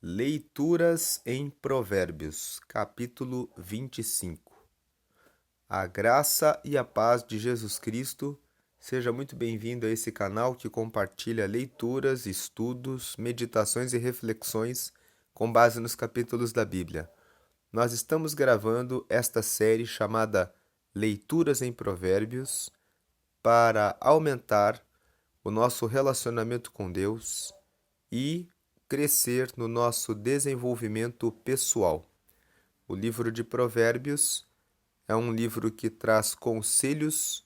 Leituras em Provérbios, capítulo 25. A graça e a paz de Jesus Cristo. Seja muito bem-vindo a esse canal que compartilha leituras, estudos, meditações e reflexões com base nos capítulos da Bíblia. Nós estamos gravando esta série chamada Leituras em Provérbios para aumentar o nosso relacionamento com Deus e crescer no nosso desenvolvimento pessoal. O livro de Provérbios é um livro que traz conselhos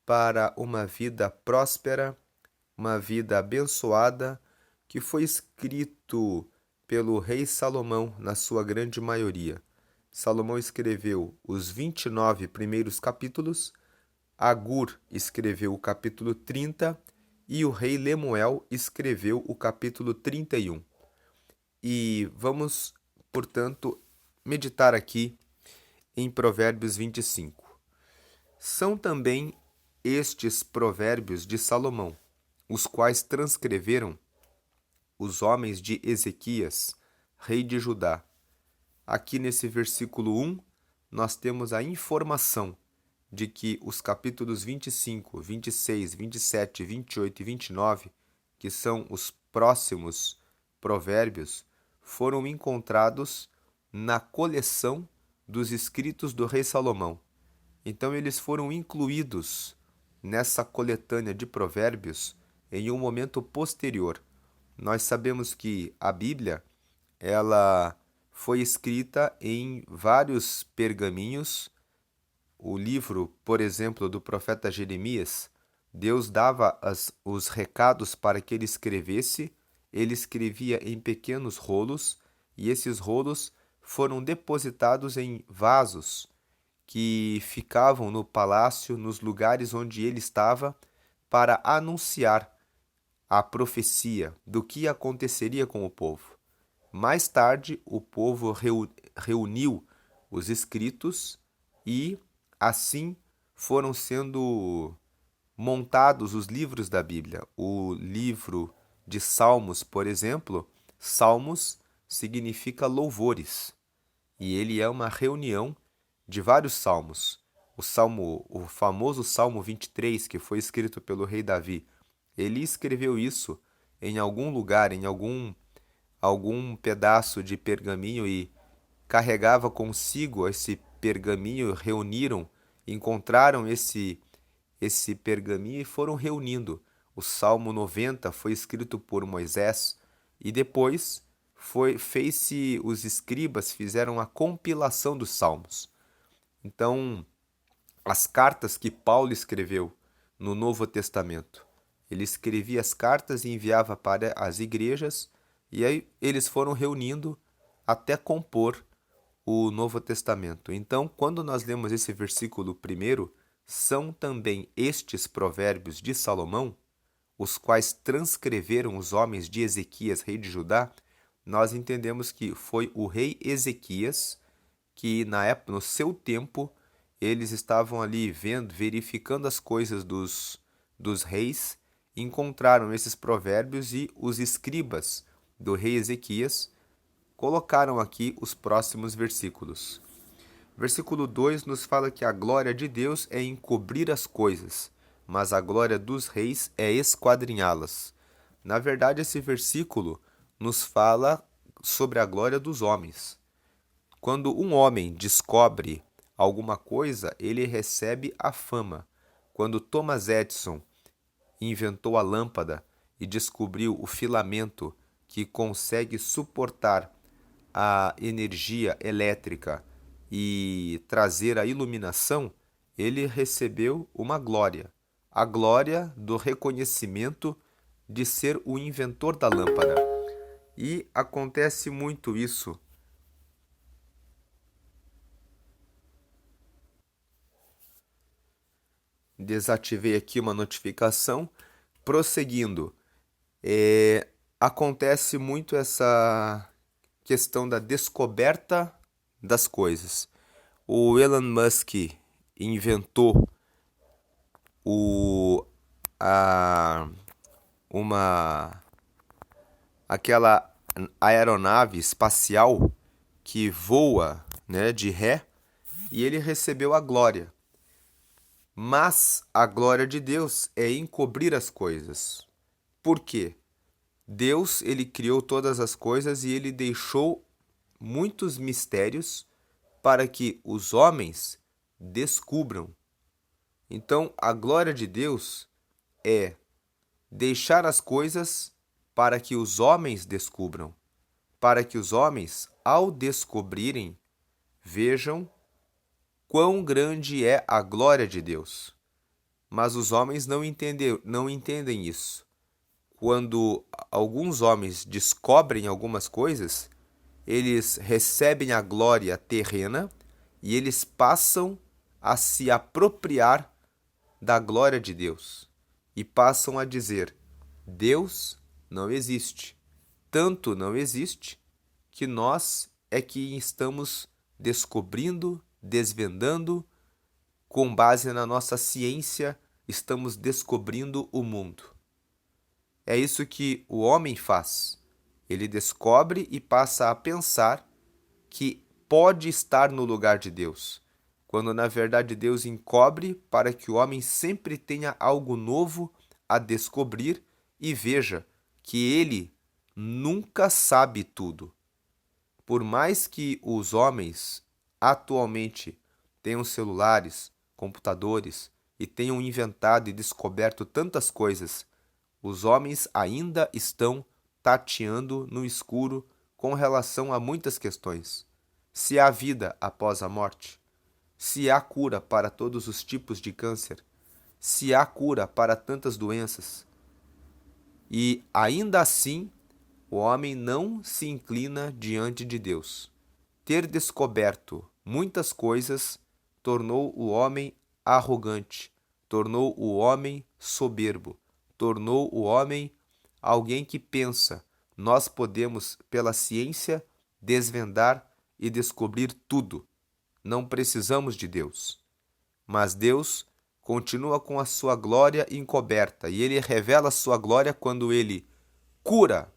para uma vida próspera, uma vida abençoada, que foi escrito pelo rei Salomão na sua grande maioria. Salomão escreveu os 29 primeiros capítulos, Agur escreveu o capítulo 30 e o rei Lemuel escreveu o capítulo 31. E vamos, portanto, meditar aqui em Provérbios 25. São também estes provérbios de Salomão, os quais transcreveram os homens de Ezequias, rei de Judá. Aqui nesse versículo 1, nós temos a informação de que os capítulos 25, 26, 27, 28 e 29, que são os próximos provérbios, foram encontrados na coleção dos escritos do rei Salomão. Então eles foram incluídos nessa coletânea de provérbios em um momento posterior. Nós sabemos que a Bíblia, ela foi escrita em vários pergaminhos. O livro, por exemplo, do profeta Jeremias, Deus dava os recados para que ele escrevesse. Ele escrevia em pequenos rolos e esses rolos foram depositados em vasos que ficavam no palácio, nos lugares onde ele estava, para anunciar a profecia do que aconteceria com o povo. Mais tarde, o povo reuniu os escritos e assim foram sendo montados os livros da Bíblia. O livro de Salmos, por exemplo, Salmos significa louvores, e ele é uma reunião de vários salmos. O famoso Salmo 23, que foi escrito pelo rei Davi, ele escreveu isso em algum lugar, em algum pedaço de pergaminho e carregava consigo esse pergaminho, encontraram esse pergaminho e foram reunindo. O Salmo 90 foi escrito por Moisés e depois fez-se, os escribas fizeram a compilação dos salmos. Então, as cartas que Paulo escreveu no Novo Testamento, ele escrevia as cartas e enviava para as igrejas, e aí eles foram reunindo até compor o Novo Testamento. Então, quando nós lemos esse versículo primeiro, são também estes provérbios de Salomão, os quais transcreveram os homens de Ezequias, rei de Judá, nós entendemos que foi o rei Ezequias que na época, no seu tempo, eles estavam ali verificando as coisas dos reis, encontraram esses provérbios e os escribas do rei Ezequias colocaram aqui os próximos versículos. Versículo 2 nos fala que a glória de Deus é encobrir as coisas, mas a glória dos reis é esquadrinhá-las. Na verdade, esse versículo nos fala sobre a glória dos homens. Quando um homem descobre alguma coisa, ele recebe a fama. Quando Thomas Edison inventou a lâmpada e descobriu o filamento que consegue suportar a energia elétrica e trazer a iluminação, ele recebeu uma glória, a glória do reconhecimento de ser o inventor da lâmpada. E acontece muito isso. Desativei aqui uma notificação. Prosseguindo, acontece muito essa questão da descoberta das coisas. O Elon Musk inventou a, uma, aquela aeronave espacial que voa, né, de ré, e ele recebeu a glória. Mas a glória de Deus é encobrir as coisas. Por quê? Deus, ele criou todas as coisas e ele deixou muitos mistérios para que os homens descubram. Então, a glória de Deus é deixar as coisas para que os homens descubram, para que os homens, ao descobrirem, vejam quão grande é a glória de Deus. Mas os homens não entendem isso. Quando alguns homens descobrem algumas coisas, eles recebem a glória terrena e eles passam a se apropriar da glória de Deus e passam a dizer: Deus não existe. Tanto não existe que nós é que estamos descobrindo, desvendando, com base na nossa ciência, estamos descobrindo o mundo. É isso que o homem faz. Ele descobre e passa a pensar que pode estar no lugar de Deus, quando na verdade Deus encobre para que o homem sempre tenha algo novo a descobrir e veja que ele nunca sabe tudo. Por mais que os homens atualmente tenham celulares, computadores e tenham inventado e descoberto tantas coisas, os homens ainda estão tateando no escuro com relação a muitas questões. Se há vida após a morte, se há cura para todos os tipos de câncer, se há cura para tantas doenças. E ainda assim, o homem não se inclina diante de Deus. Ter descoberto muitas coisas tornou o homem arrogante, tornou o homem soberbo, tornou o homem alguém que pensa: nós podemos, pela ciência, desvendar e descobrir tudo. Não precisamos de Deus. Mas Deus continua com a sua glória encoberta e ele revela a sua glória quando ele cura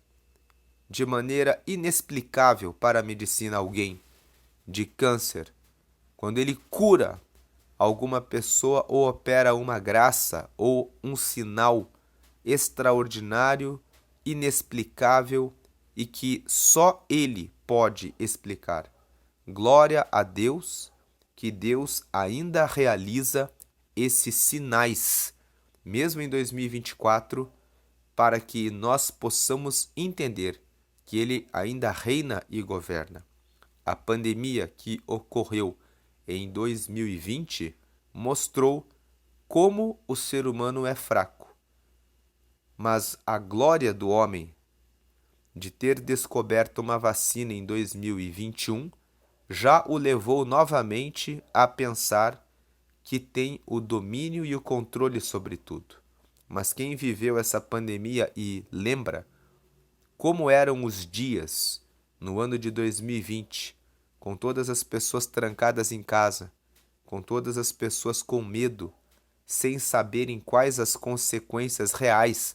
de maneira inexplicável para a medicina alguém de câncer, quando ele cura alguma pessoa ou opera uma graça ou um sinal extraordinário, inexplicável e que só ele pode explicar. Glória a Deus, que Deus ainda realiza esses sinais, mesmo em 2024, para que nós possamos entender que ele ainda reina e governa. A pandemia que ocorreu em 2020 mostrou como o ser humano é fraco. Mas a glória do homem de ter descoberto uma vacina em 2021 já o levou novamente a pensar que tem o domínio e o controle sobre tudo. Mas quem viveu essa pandemia e lembra como eram os dias no ano de 2020, com todas as pessoas trancadas em casa, com todas as pessoas com medo, sem saberem quais as consequências reais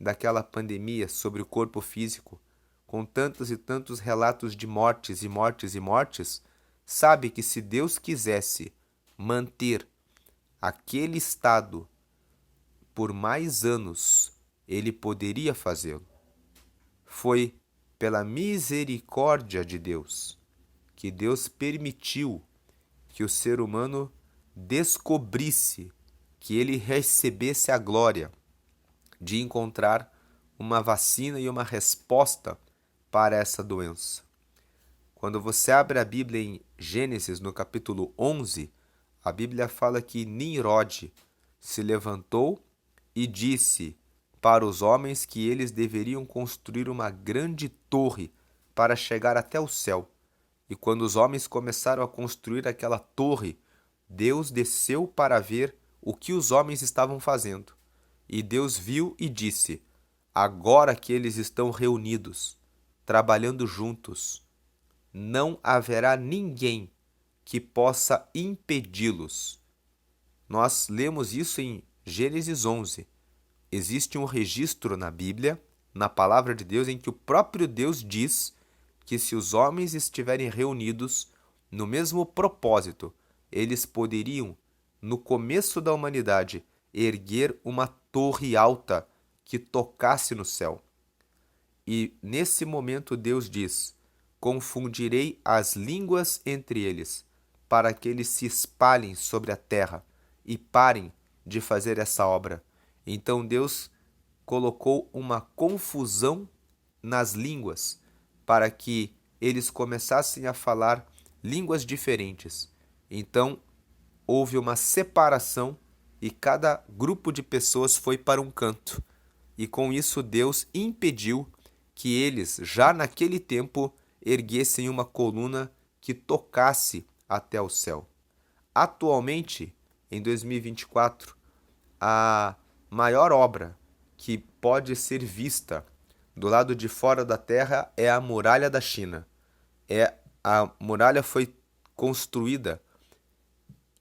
daquela pandemia sobre o corpo físico, com tantos e tantos relatos de mortes e mortes e mortes, sabe que se Deus quisesse manter aquele estado por mais anos, ele poderia fazê-lo. Foi pela misericórdia de Deus que Deus permitiu que o ser humano descobrisse, que ele recebesse a glória de encontrar uma vacina e uma resposta para essa doença. Quando você abre a Bíblia em Gênesis, no capítulo 11, a Bíblia fala que Nimrod se levantou e disse para os homens que eles deveriam construir uma grande torre para chegar até o céu. E quando os homens começaram a construir aquela torre, Deus desceu para ver o que os homens estavam fazendo. E Deus viu e disse: agora que eles estão reunidos, trabalhando juntos, não haverá ninguém que possa impedi-los. Nós lemos isso em Gênesis 11. Existe um registro na Bíblia na palavra de Deus em que o próprio Deus diz que se os homens estiverem reunidos no mesmo propósito, eles poderiam, no começo da humanidade, erguer uma torre alta que tocasse no céu. E nesse momento Deus diz: confundirei as línguas entre eles, para que eles se espalhem sobre a terra e parem de fazer essa obra. Então Deus colocou uma confusão nas línguas, para que eles começassem a falar línguas diferentes. Então houve uma separação e cada grupo de pessoas foi para um canto. E com isso Deus impediu que eles, já naquele tempo, erguessem uma coluna que tocasse até o céu. Atualmente, em 2024, a maior obra que pode ser vista do lado de fora da Terra é a Muralha da China. A muralha foi construída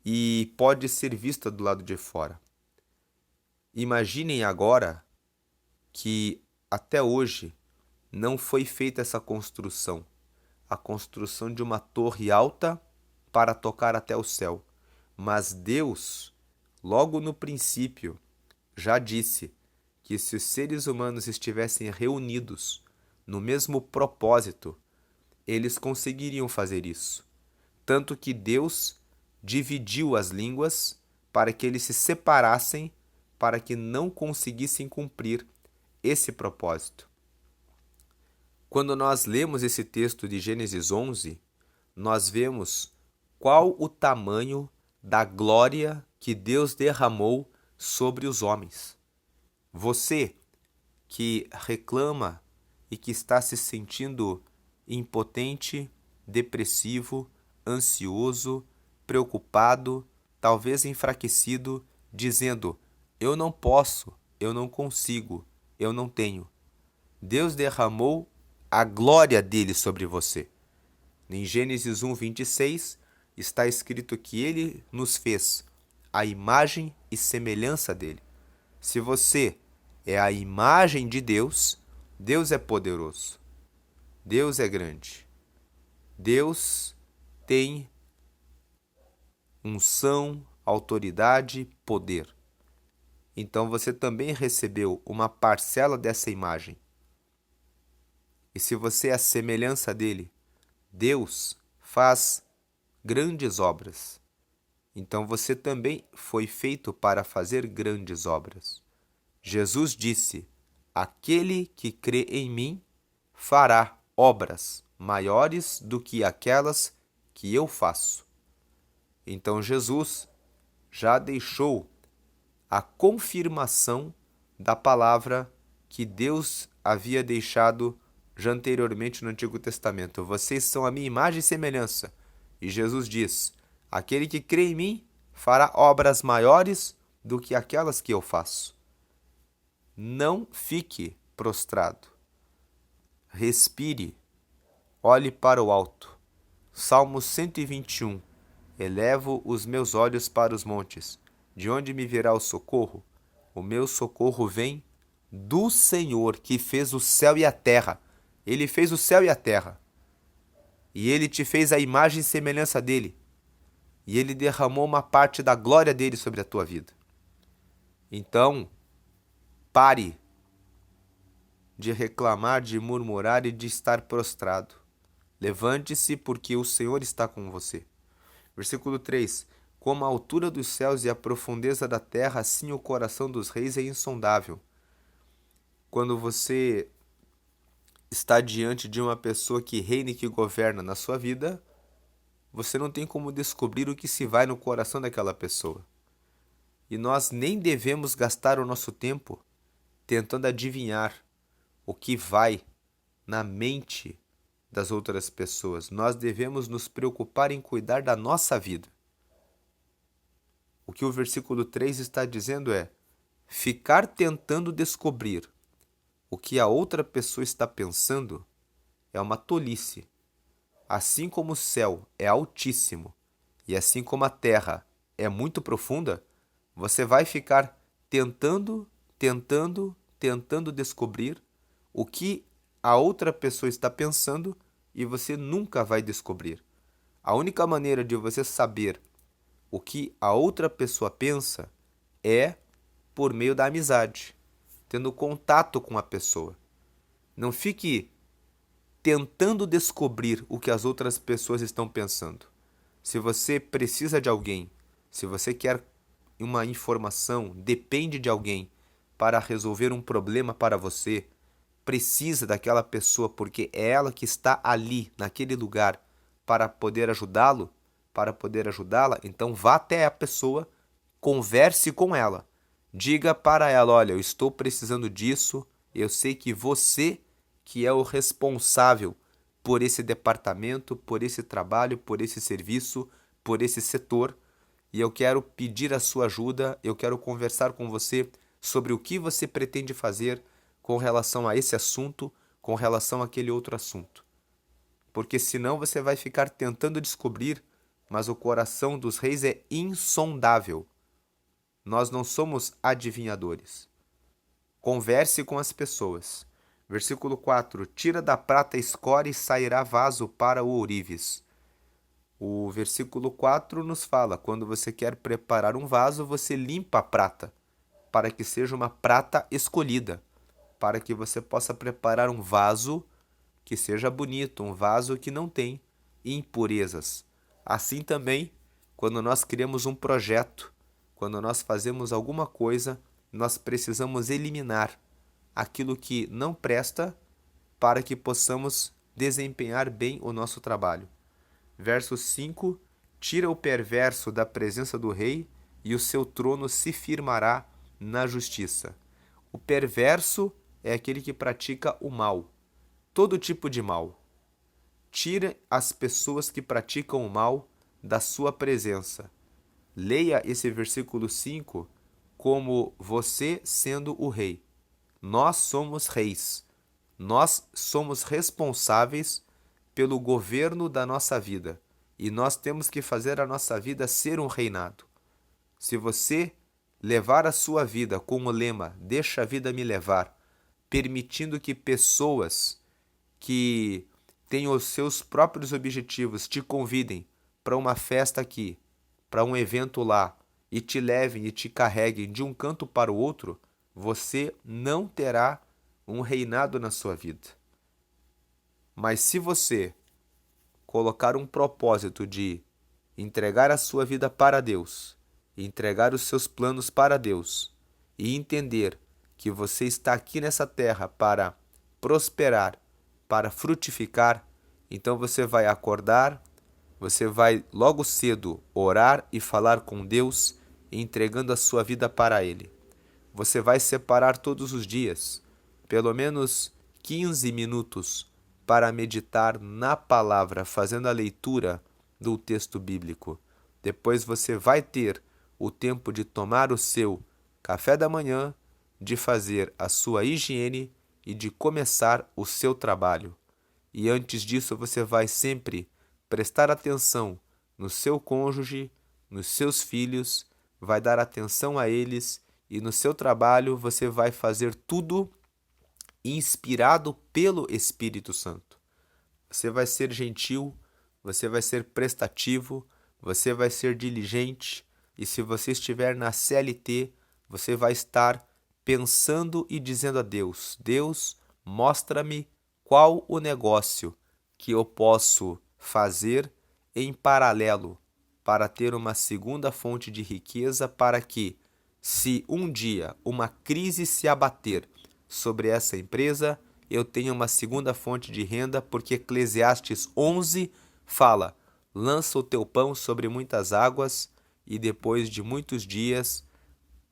e pode ser vista do lado de fora. Imaginem agora que até hoje não foi feita essa construção, a construção de uma torre alta para tocar até o céu. Mas Deus, logo no princípio, já disse que se os seres humanos estivessem reunidos no mesmo propósito, eles conseguiriam fazer isso. Tanto que Deus dividiu as línguas para que eles se separassem, para que não conseguissem cumprir esse propósito. Quando nós lemos esse texto de Gênesis 11, nós vemos qual o tamanho da glória que Deus derramou sobre os homens. Você que reclama e que está se sentindo impotente, depressivo, ansioso, preocupado, talvez enfraquecido, dizendo: eu não posso, eu não consigo, eu não tenho. Deus derramou a glória dele sobre você. Em Gênesis 1:26 está escrito que ele nos fez a imagem e semelhança dele. Se você é a imagem de Deus, Deus é poderoso. Deus é grande. Deus tem unção, autoridade, poder. Então você também recebeu uma parcela dessa imagem. E se você é a semelhança dele, Deus faz grandes obras. Então você também foi feito para fazer grandes obras. Jesus disse: aquele que crê em mim fará obras maiores do que aquelas que eu faço. Então Jesus já deixou a confirmação da palavra que Deus havia deixado já anteriormente no Antigo Testamento. Vocês são a minha imagem e semelhança. E Jesus diz: aquele que crê em mim fará obras maiores do que aquelas que eu faço. Não fique prostrado. Respire. Olhe para o alto. Salmo 121. Elevo os meus olhos para os montes. De onde me virá o socorro? O meu socorro vem do Senhor, que fez o céu e a terra. Ele fez o céu e a terra. E ele te fez a imagem e semelhança dele. E ele derramou uma parte da glória dele sobre a tua vida. Então, pare de reclamar, de murmurar e de estar prostrado. Levante-se, porque o Senhor está com você. Versículo 3. Como a altura dos céus e a profundeza da terra, assim o coração dos reis é insondável. Quando você está diante de uma pessoa que reina e que governa na sua vida, você não tem como descobrir o que se vai no coração daquela pessoa. E nós nem devemos gastar o nosso tempo tentando adivinhar o que vai na mente das outras pessoas. Nós devemos nos preocupar em cuidar da nossa vida. O que o versículo 3 está dizendo é: ficar tentando descobrir o que a outra pessoa está pensando é uma tolice. Assim como o céu é altíssimo e assim como a terra é muito profunda, você vai ficar tentando descobrir o que a outra pessoa está pensando e você nunca vai descobrir. A única maneira de você saber o que a outra pessoa pensa é por meio da amizade, tendo contato com a pessoa. Não fique tentando descobrir o que as outras pessoas estão pensando. Se você precisa de alguém, se você quer uma informação, depende de alguém para resolver um problema para você, precisa daquela pessoa porque é ela que está ali, naquele lugar, para poder ajudá-lo, para poder ajudá-la, então vá até a pessoa, converse com ela. Diga para ela, olha, eu estou precisando disso, eu sei que você que é o responsável por esse departamento, por esse trabalho, por esse serviço, por esse setor, e eu quero pedir a sua ajuda, eu quero conversar com você sobre o que você pretende fazer com relação a esse assunto, com relação àquele outro assunto. Porque senão você vai ficar tentando descobrir, mas o coração dos reis é insondável. Nós não somos adivinhadores. Converse com as pessoas. Versículo 4. Tira da prata a escória e sairá vaso para o ourives. O versículo 4 nos fala, quando você quer preparar um vaso, você limpa a prata, para que seja uma prata escolhida, para que você possa preparar um vaso que seja bonito, um vaso que não tem impurezas. Assim também, quando nós criamos um projeto, quando nós fazemos alguma coisa, nós precisamos eliminar aquilo que não presta para que possamos desempenhar bem o nosso trabalho. Verso 5: Tira o perverso da presença do rei e o seu trono se firmará na justiça. O perverso é aquele que pratica o mal, todo tipo de mal. Tira as pessoas que praticam o mal da sua presença. Leia esse versículo 5 como você sendo o rei. Nós somos reis. Nós somos responsáveis pelo governo da nossa vida. E nós temos que fazer a nossa vida ser um reinado. Se você levar a sua vida com o lema "Deixa a vida me levar", permitindo que pessoas que têm os seus próprios objetivos te convidem para uma festa aqui, para um evento lá, e te levem e te carreguem de um canto para o outro, você não terá um reinado na sua vida. Mas se você colocar um propósito de entregar a sua vida para Deus, entregar os seus planos para Deus e entender que você está aqui nessa terra para prosperar, para frutificar, então você vai acordar, você vai logo cedo orar e falar com Deus, entregando a sua vida para Ele. Você vai separar todos os dias, pelo menos 15 minutos, para meditar na palavra, fazendo a leitura do texto bíblico. Depois você vai ter o tempo de tomar o seu café da manhã, de fazer a sua higiene e de começar o seu trabalho. E antes disso você vai sempre prestar atenção no seu cônjuge, nos seus filhos, vai dar atenção a eles e no seu trabalho você vai fazer tudo inspirado pelo Espírito Santo. Você vai ser gentil, você vai ser prestativo, você vai ser diligente e se você estiver na CLT, você vai estar pensando e dizendo a Deus: Deus, mostra-me qual o negócio que eu posso fazer em paralelo para ter uma segunda fonte de riqueza para que, se um dia uma crise se abater sobre essa empresa, eu tenho uma segunda fonte de renda, porque Eclesiastes 11 fala: lança o teu pão sobre muitas águas e depois de muitos dias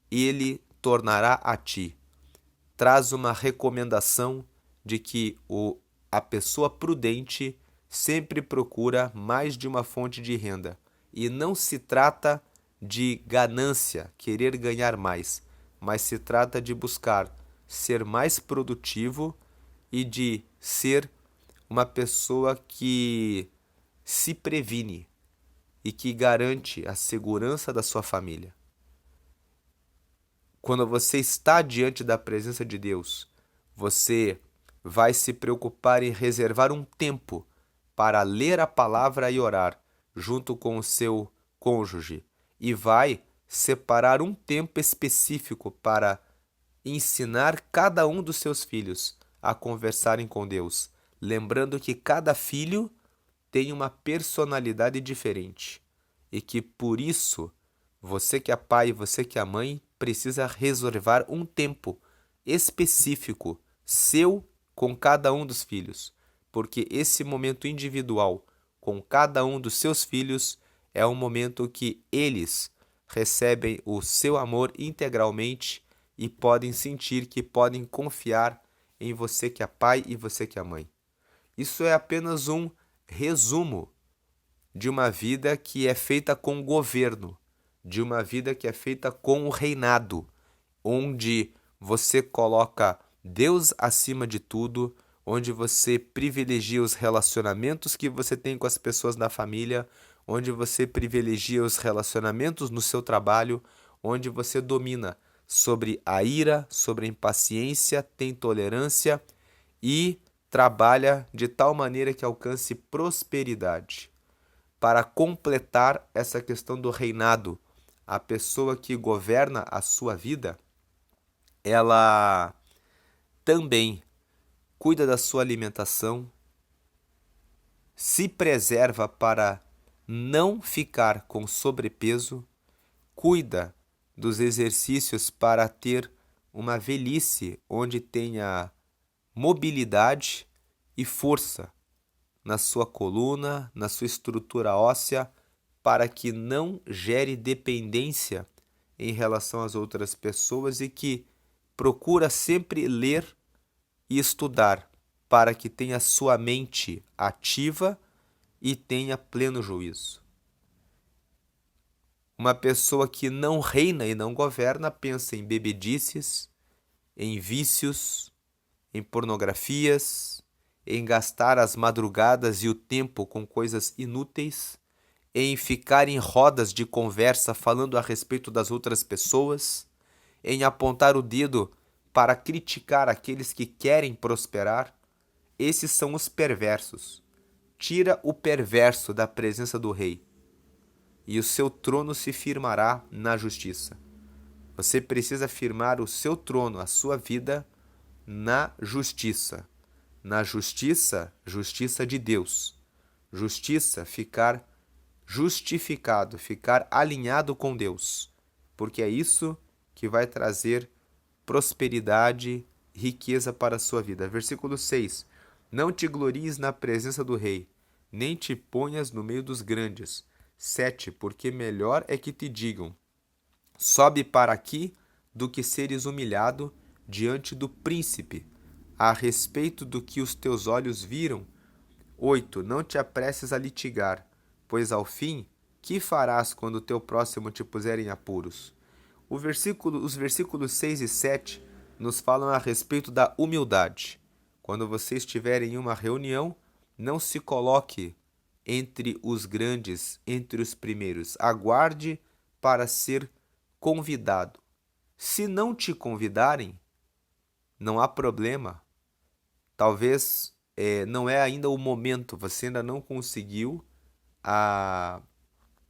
ele tornará a ti. Traz uma recomendação de que a pessoa prudente sempre procura mais de uma fonte de renda. E não se trata de ganância, querer ganhar mais, mas se trata de buscar ser mais produtivo e de ser uma pessoa que se previne e que garante a segurança da sua família. Quando você está diante da presença de Deus, você vai se preocupar em reservar um tempo para ler a palavra e orar junto com o seu cônjuge e vai separar um tempo específico para ensinar cada um dos seus filhos a conversarem com Deus, lembrando que cada filho tem uma personalidade diferente e que por isso você que é pai e você que é mãe precisa reservar um tempo específico seu com cada um dos filhos, porque esse momento individual com cada um dos seus filhos é um momento que eles recebem o seu amor integralmente e podem sentir que podem confiar em você que é pai e você que é mãe. Isso é apenas um resumo de uma vida que é feita com governo, de uma vida que é feita com o reinado, onde você coloca Deus acima de tudo, onde você privilegia os relacionamentos que você tem com as pessoas da família, onde você privilegia os relacionamentos no seu trabalho, onde você domina sobre a ira, sobre a impaciência, tem tolerância e trabalha de tal maneira que alcance prosperidade. Para completar essa questão do reinado, a pessoa que governa a sua vida, ela também cuida da sua alimentação, se preserva para não ficar com sobrepeso, cuida dos exercícios para ter uma velhice onde tenha mobilidade e força na sua coluna, na sua estrutura óssea, para que não gere dependência em relação às outras pessoas e que procura sempre ler e estudar para que tenha sua mente ativa e tenha pleno juízo. Uma pessoa que não reina e não governa pensa em bebedices, em vícios, em pornografias, em gastar as madrugadas e o tempo com coisas inúteis, em ficar em rodas de conversa falando a respeito das outras pessoas, em apontar o dedo para criticar aqueles que querem prosperar. Esses são os perversos. Tira o perverso da presença do rei e o seu trono se firmará na justiça. Você precisa firmar o seu trono, a sua vida, na justiça. Na justiça, justiça de Deus. Justiça, ficar justificado, ficar alinhado com Deus. Porque é isso que vai trazer prosperidade, riqueza para a sua vida. Versículo 6. Não te glories na presença do rei, nem te ponhas no meio dos grandes. 7. Porque melhor é que te digam, sobe para aqui, do que seres humilhado diante do príncipe, a respeito do que os teus olhos viram. 8. Não te apresses a litigar, pois ao fim, que farás quando o teu próximo te puser em apuros? Os versículos 6 e 7 nos falam a respeito da humildade. Quando você estiver em uma reunião, não se coloque entre os grandes, entre os primeiros. Aguarde para ser convidado. Se não te convidarem, não há problema. Talvez não é ainda o momento, você ainda não conseguiu a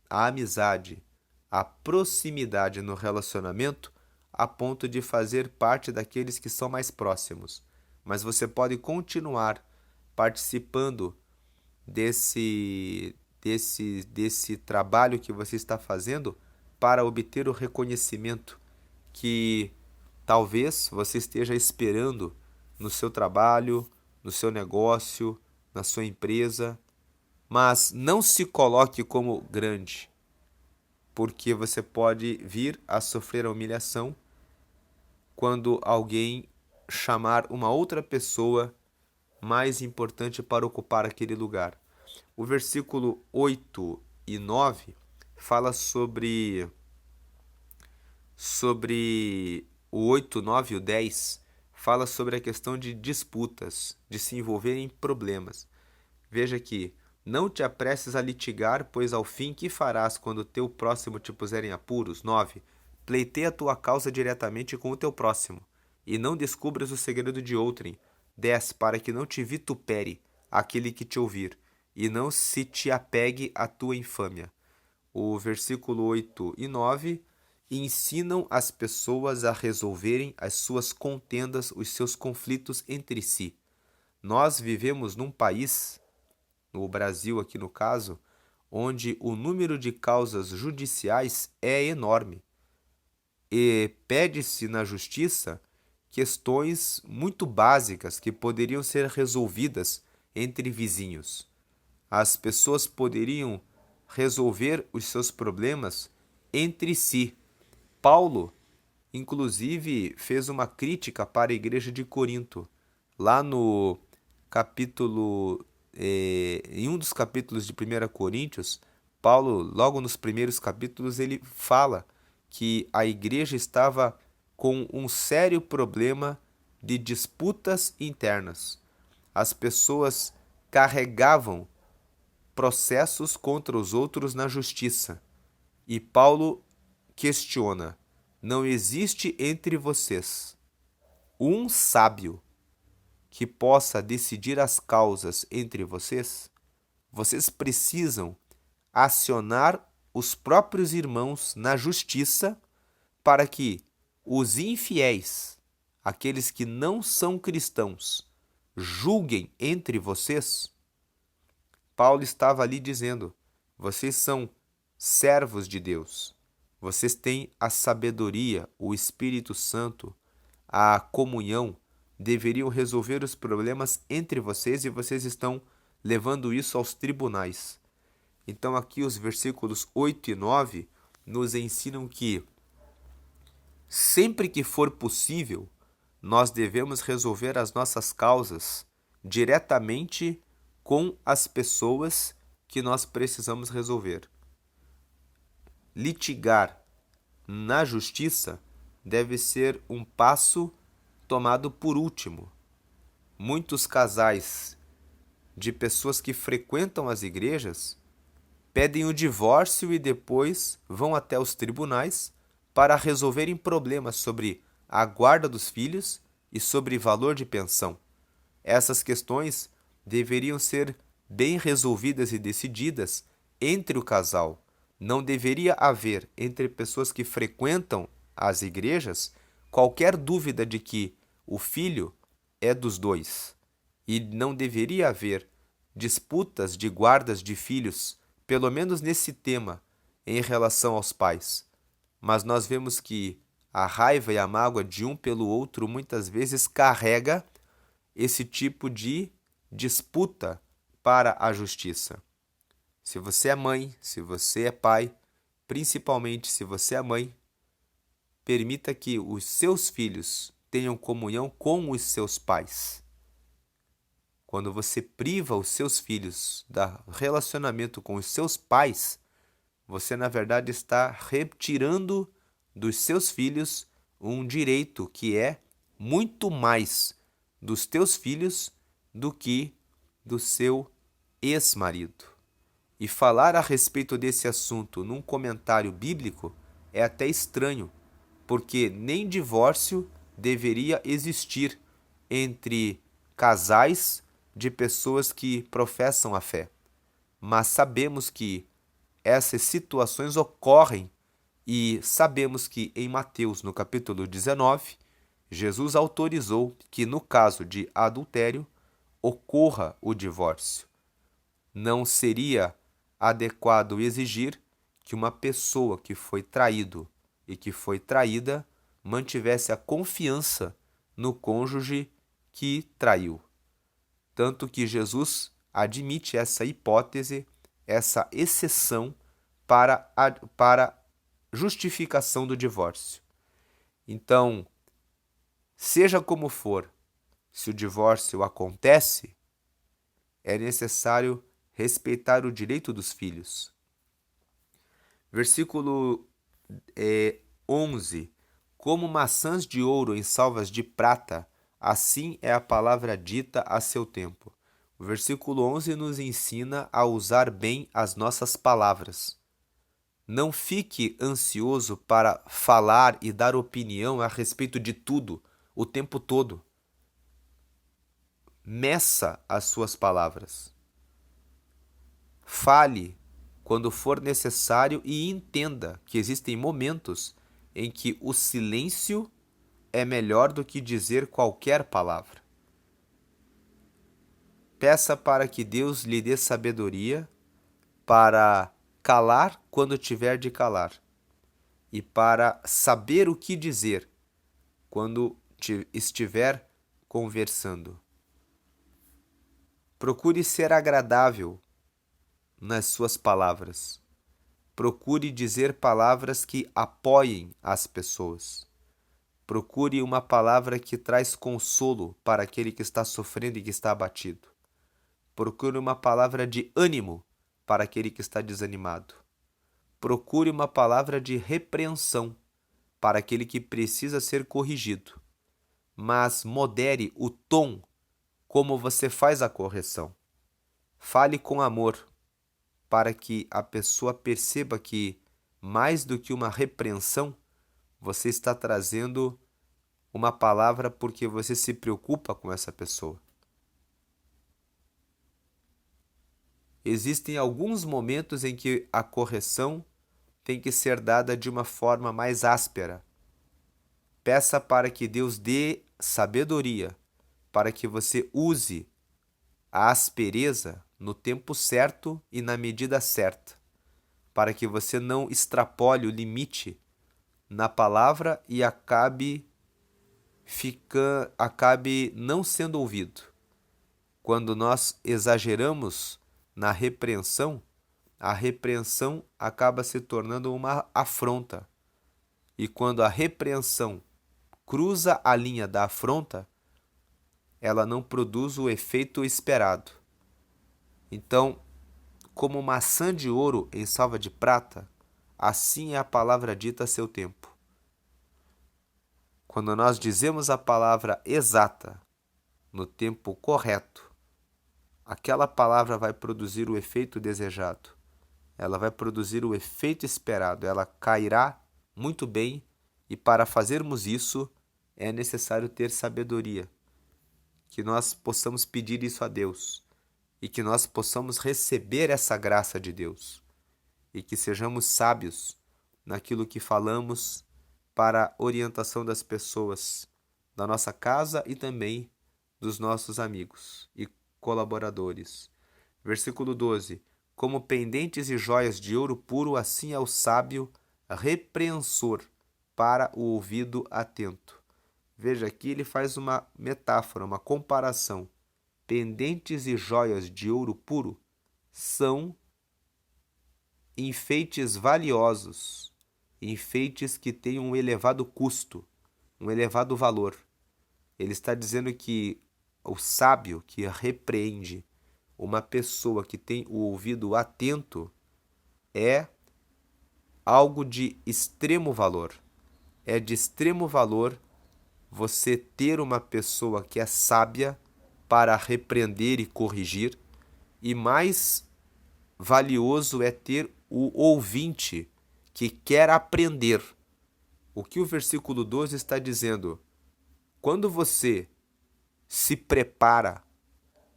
amizade, a proximidade no relacionamento a ponto de fazer parte daqueles que são mais próximos. Mas você pode continuar participando desse trabalho que você está fazendo para obter o reconhecimento que talvez você esteja esperando no seu trabalho, no seu negócio, na sua empresa. Mas não se coloque como grande, porque você pode vir a sofrer a humilhação quando alguém chamar uma outra pessoa mais importante para ocupar aquele lugar. O versículo 8 e 9 fala sobre o 8, 9 e o 10, fala sobre a questão de disputas, de se envolver em problemas. Veja aqui, não te apresses a litigar, pois ao fim que farás quando o teu próximo te puser em apuros? 9. Pleiteia a tua causa diretamente com o teu próximo, e não descubras o segredo de outrem. 10, para que não te vitupere aquele que te ouvir, e não se te apegue à tua infâmia. O versículo 8 e 9 ensinam as pessoas a resolverem as suas contendas, os seus conflitos entre si. Nós vivemos num país, no Brasil aqui no caso, onde o número de causas judiciais é enorme. E pede-se na justiça questões muito básicas que poderiam ser resolvidas entre vizinhos. As pessoas poderiam resolver os seus problemas entre si. Paulo, inclusive, fez uma crítica para a igreja de Corinto. Lá no capítulo, em um dos capítulos de 1 Coríntios, Paulo, logo nos primeiros capítulos, ele fala que a igreja estava com um sério problema de disputas internas. As pessoas carregavam processos contra os outros na justiça. E Paulo questiona: não existe entre vocês um sábio que possa decidir as causas entre vocês? Vocês precisam acionar os próprios irmãos na justiça para que os infiéis, aqueles que não são cristãos, julguem entre vocês. Paulo estava ali dizendo: vocês são servos de Deus. Vocês têm a sabedoria, o Espírito Santo, a comunhão, deveriam resolver os problemas entre vocês e vocês estão levando isso aos tribunais. Então aqui os versículos 8 e 9 nos ensinam que sempre que for possível, nós devemos resolver as nossas causas diretamente com as pessoas que nós precisamos resolver. Litigar na justiça deve ser um passo tomado por último. Muitos casais de pessoas que frequentam as igrejas pedem o divórcio e depois vão até os tribunais para resolverem problemas sobre a guarda dos filhos e sobre valor de pensão. Essas questões deveriam ser bem resolvidas e decididas entre o casal. Não deveria haver entre pessoas que frequentam as igrejas qualquer dúvida de que o filho é dos dois. E não deveria haver disputas de guardas de filhos, pelo menos nesse tema, em relação aos pais. Mas nós vemos que a raiva e a mágoa de um pelo outro muitas vezes carrega esse tipo de disputa para a justiça. Se você é mãe, se você é pai, principalmente se você é mãe, permita que os seus filhos tenham comunhão com os seus pais. Quando você priva os seus filhos do relacionamento com os seus pais, você na verdade está retirando dos seus filhos um direito que é muito mais dos teus filhos do que do seu ex-marido. E falar a respeito desse assunto num comentário bíblico é até estranho, porque nem divórcio deveria existir entre casais de pessoas que professam a fé. Mas sabemos que essas situações ocorrem e sabemos que em Mateus, no capítulo 19, Jesus autorizou que no caso de adultério ocorra o divórcio. Não seria adequado exigir que uma pessoa que foi traído e que foi traída mantivesse a confiança no cônjuge que traiu. Tanto que Jesus admite essa hipótese, essa exceção para justificação do divórcio. Então, seja como for, se o divórcio acontece, é necessário respeitar o direito dos filhos. Versículo 11. Como maçãs de ouro em salvas de prata, assim é a palavra dita a seu tempo. O versículo 11 nos ensina a usar bem as nossas palavras. Não fique ansioso para falar e dar opinião a respeito de tudo, o tempo todo. meça as suas palavras. Fale quando for necessário e entenda que existem momentos em que o silêncio é melhor do que dizer qualquer palavra. Peça para que Deus lhe dê sabedoria para calar quando tiver de calar e para saber o que dizer quando estiver conversando. Procure ser agradável nas suas palavras. Procure dizer palavras que apoiem as pessoas. Procure uma palavra que traz consolo para aquele que está sofrendo e que está abatido. Procure uma palavra de ânimo para aquele que está desanimado. Procure uma palavra de repreensão para aquele que precisa ser corrigido. Mas modere o tom como você faz a correção. Fale com amor para que a pessoa perceba que, mais do que uma repreensão, você está trazendo uma palavra porque você se preocupa com essa pessoa. Existem alguns momentos em que a correção tem que ser dada de uma forma mais áspera. Peça para que Deus dê sabedoria, para que você use a aspereza no tempo certo e na medida certa, para que você não extrapole o limite na palavra e acabe não sendo ouvido. Quando nós exageramos na repreensão, a repreensão acaba se tornando uma afronta. E quando a repreensão cruza a linha da afronta, ela não produz o efeito esperado. Então, como maçã de ouro em salva de prata, assim é a palavra dita a seu tempo. Quando nós dizemos a palavra exata, no tempo correto, aquela palavra vai produzir o efeito desejado. Ela vai produzir o efeito esperado. Ela cairá muito bem e para fazermos isso é necessário ter sabedoria. Que nós possamos pedir isso a Deus e que nós possamos receber essa graça de Deus e que sejamos sábios naquilo que falamos para a orientação das pessoas da nossa casa e também dos nossos amigos e colaboradores. Versículo 12. Como pendentes e joias de ouro puro, assim é o sábio repreensor para o ouvido atento. Veja, aqui ele faz uma metáfora, uma comparação. Pendentes e joias de ouro puro são enfeites valiosos, enfeites que têm um elevado custo, um elevado valor. Ele está dizendo que o sábio que repreende uma pessoa que tem o ouvido atento é algo de extremo valor. É de extremo valor você ter uma pessoa que é sábia para repreender e corrigir, e mais valioso é ter o ouvinte que quer aprender. O que o versículo 12 está dizendo? Quando você se prepara,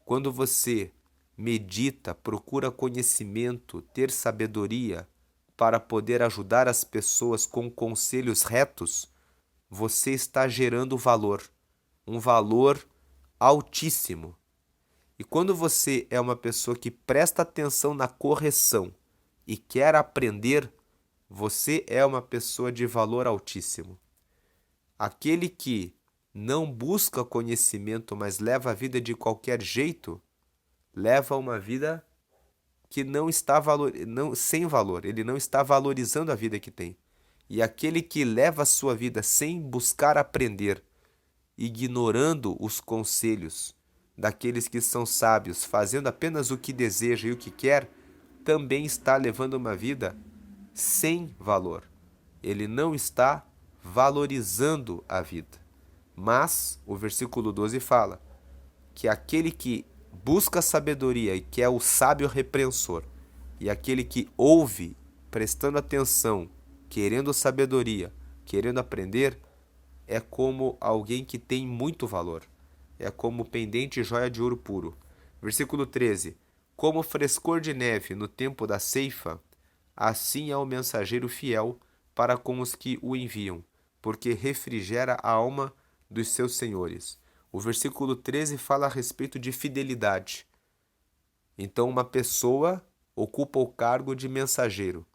quando você medita, procura conhecimento, ter sabedoria para poder ajudar as pessoas com conselhos retos, você está gerando valor, um valor altíssimo. E quando você é uma pessoa que presta atenção na correção e quer aprender, você é uma pessoa de valor altíssimo. Aquele que não busca conhecimento, mas leva a vida de qualquer jeito, leva uma vida que não está sem valor. Ele não está valorizando a vida que tem. E aquele que leva a sua vida sem buscar aprender, ignorando os conselhos daqueles que são sábios, fazendo apenas o que deseja e o que quer, também está levando uma vida sem valor. Ele não está valorizando a vida. Mas o versículo 12 fala que aquele que busca sabedoria e que é o sábio repreensor, e aquele que ouve, prestando atenção, querendo sabedoria, querendo aprender, é como alguém que tem muito valor. é como pendente e joia de ouro puro. Versículo 13: Como frescor de neve no tempo da ceifa, assim é o mensageiro fiel para com os que o enviam, porque refrigera a alma dos seus senhores. O versículo 13 fala a respeito de fidelidade. Então, uma pessoa ocupa o cargo de mensageiro.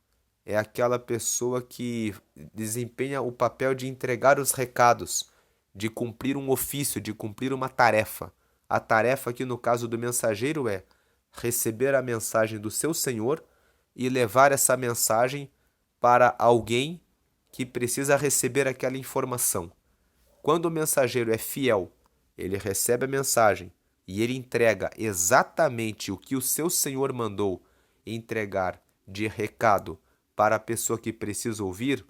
É aquela pessoa que desempenha o papel de entregar os recados, de cumprir um ofício, de cumprir uma tarefa. A tarefa aqui no caso do mensageiro é receber a mensagem do seu Senhor e levar essa mensagem para alguém que precisa receber aquela informação. Quando o mensageiro é fiel, ele recebe a mensagem e ele entrega exatamente o que o seu Senhor mandou entregar de recado para a pessoa que precisa ouvir.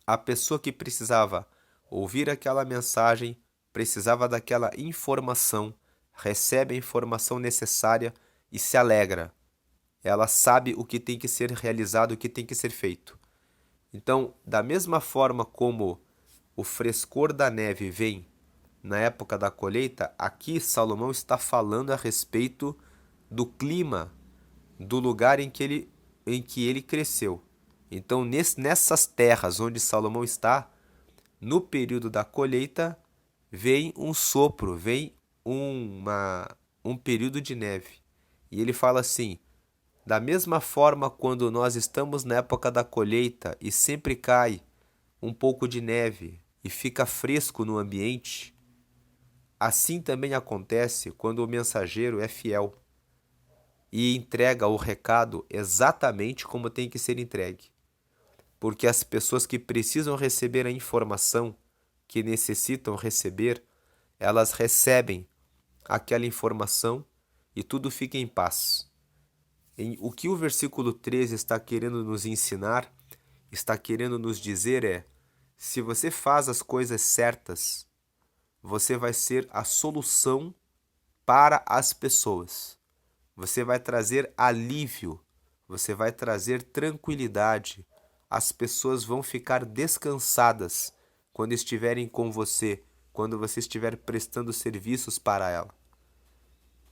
A pessoa que precisava ouvir aquela mensagem, precisava daquela informação, recebe a informação necessária e se alegra. Ela sabe o que tem que ser realizado, o que tem que ser feito. Então, da mesma forma como o frescor da neve vem na época da colheita, aqui Salomão está falando a respeito do clima do lugar em que ele cresceu. Então, nessas terras onde Salomão está, no período da colheita, vem um sopro, vem um período de neve. E ele fala assim: da mesma forma, quando nós estamos na época da colheita e sempre cai um pouco de neve e fica fresco no ambiente, assim também acontece quando o mensageiro é fiel e entrega o recado exatamente como tem que ser entregue. Porque as pessoas que precisam receber a informação que necessitam receber, elas recebem aquela informação e tudo fica em paz. O que o versículo 13 está querendo nos ensinar, está querendo nos dizer é: se você faz as coisas certas, você vai ser a solução para as pessoas. Você vai trazer alívio, você vai trazer tranquilidade. As pessoas vão ficar descansadas quando estiverem com você, quando você estiver prestando serviços para ela.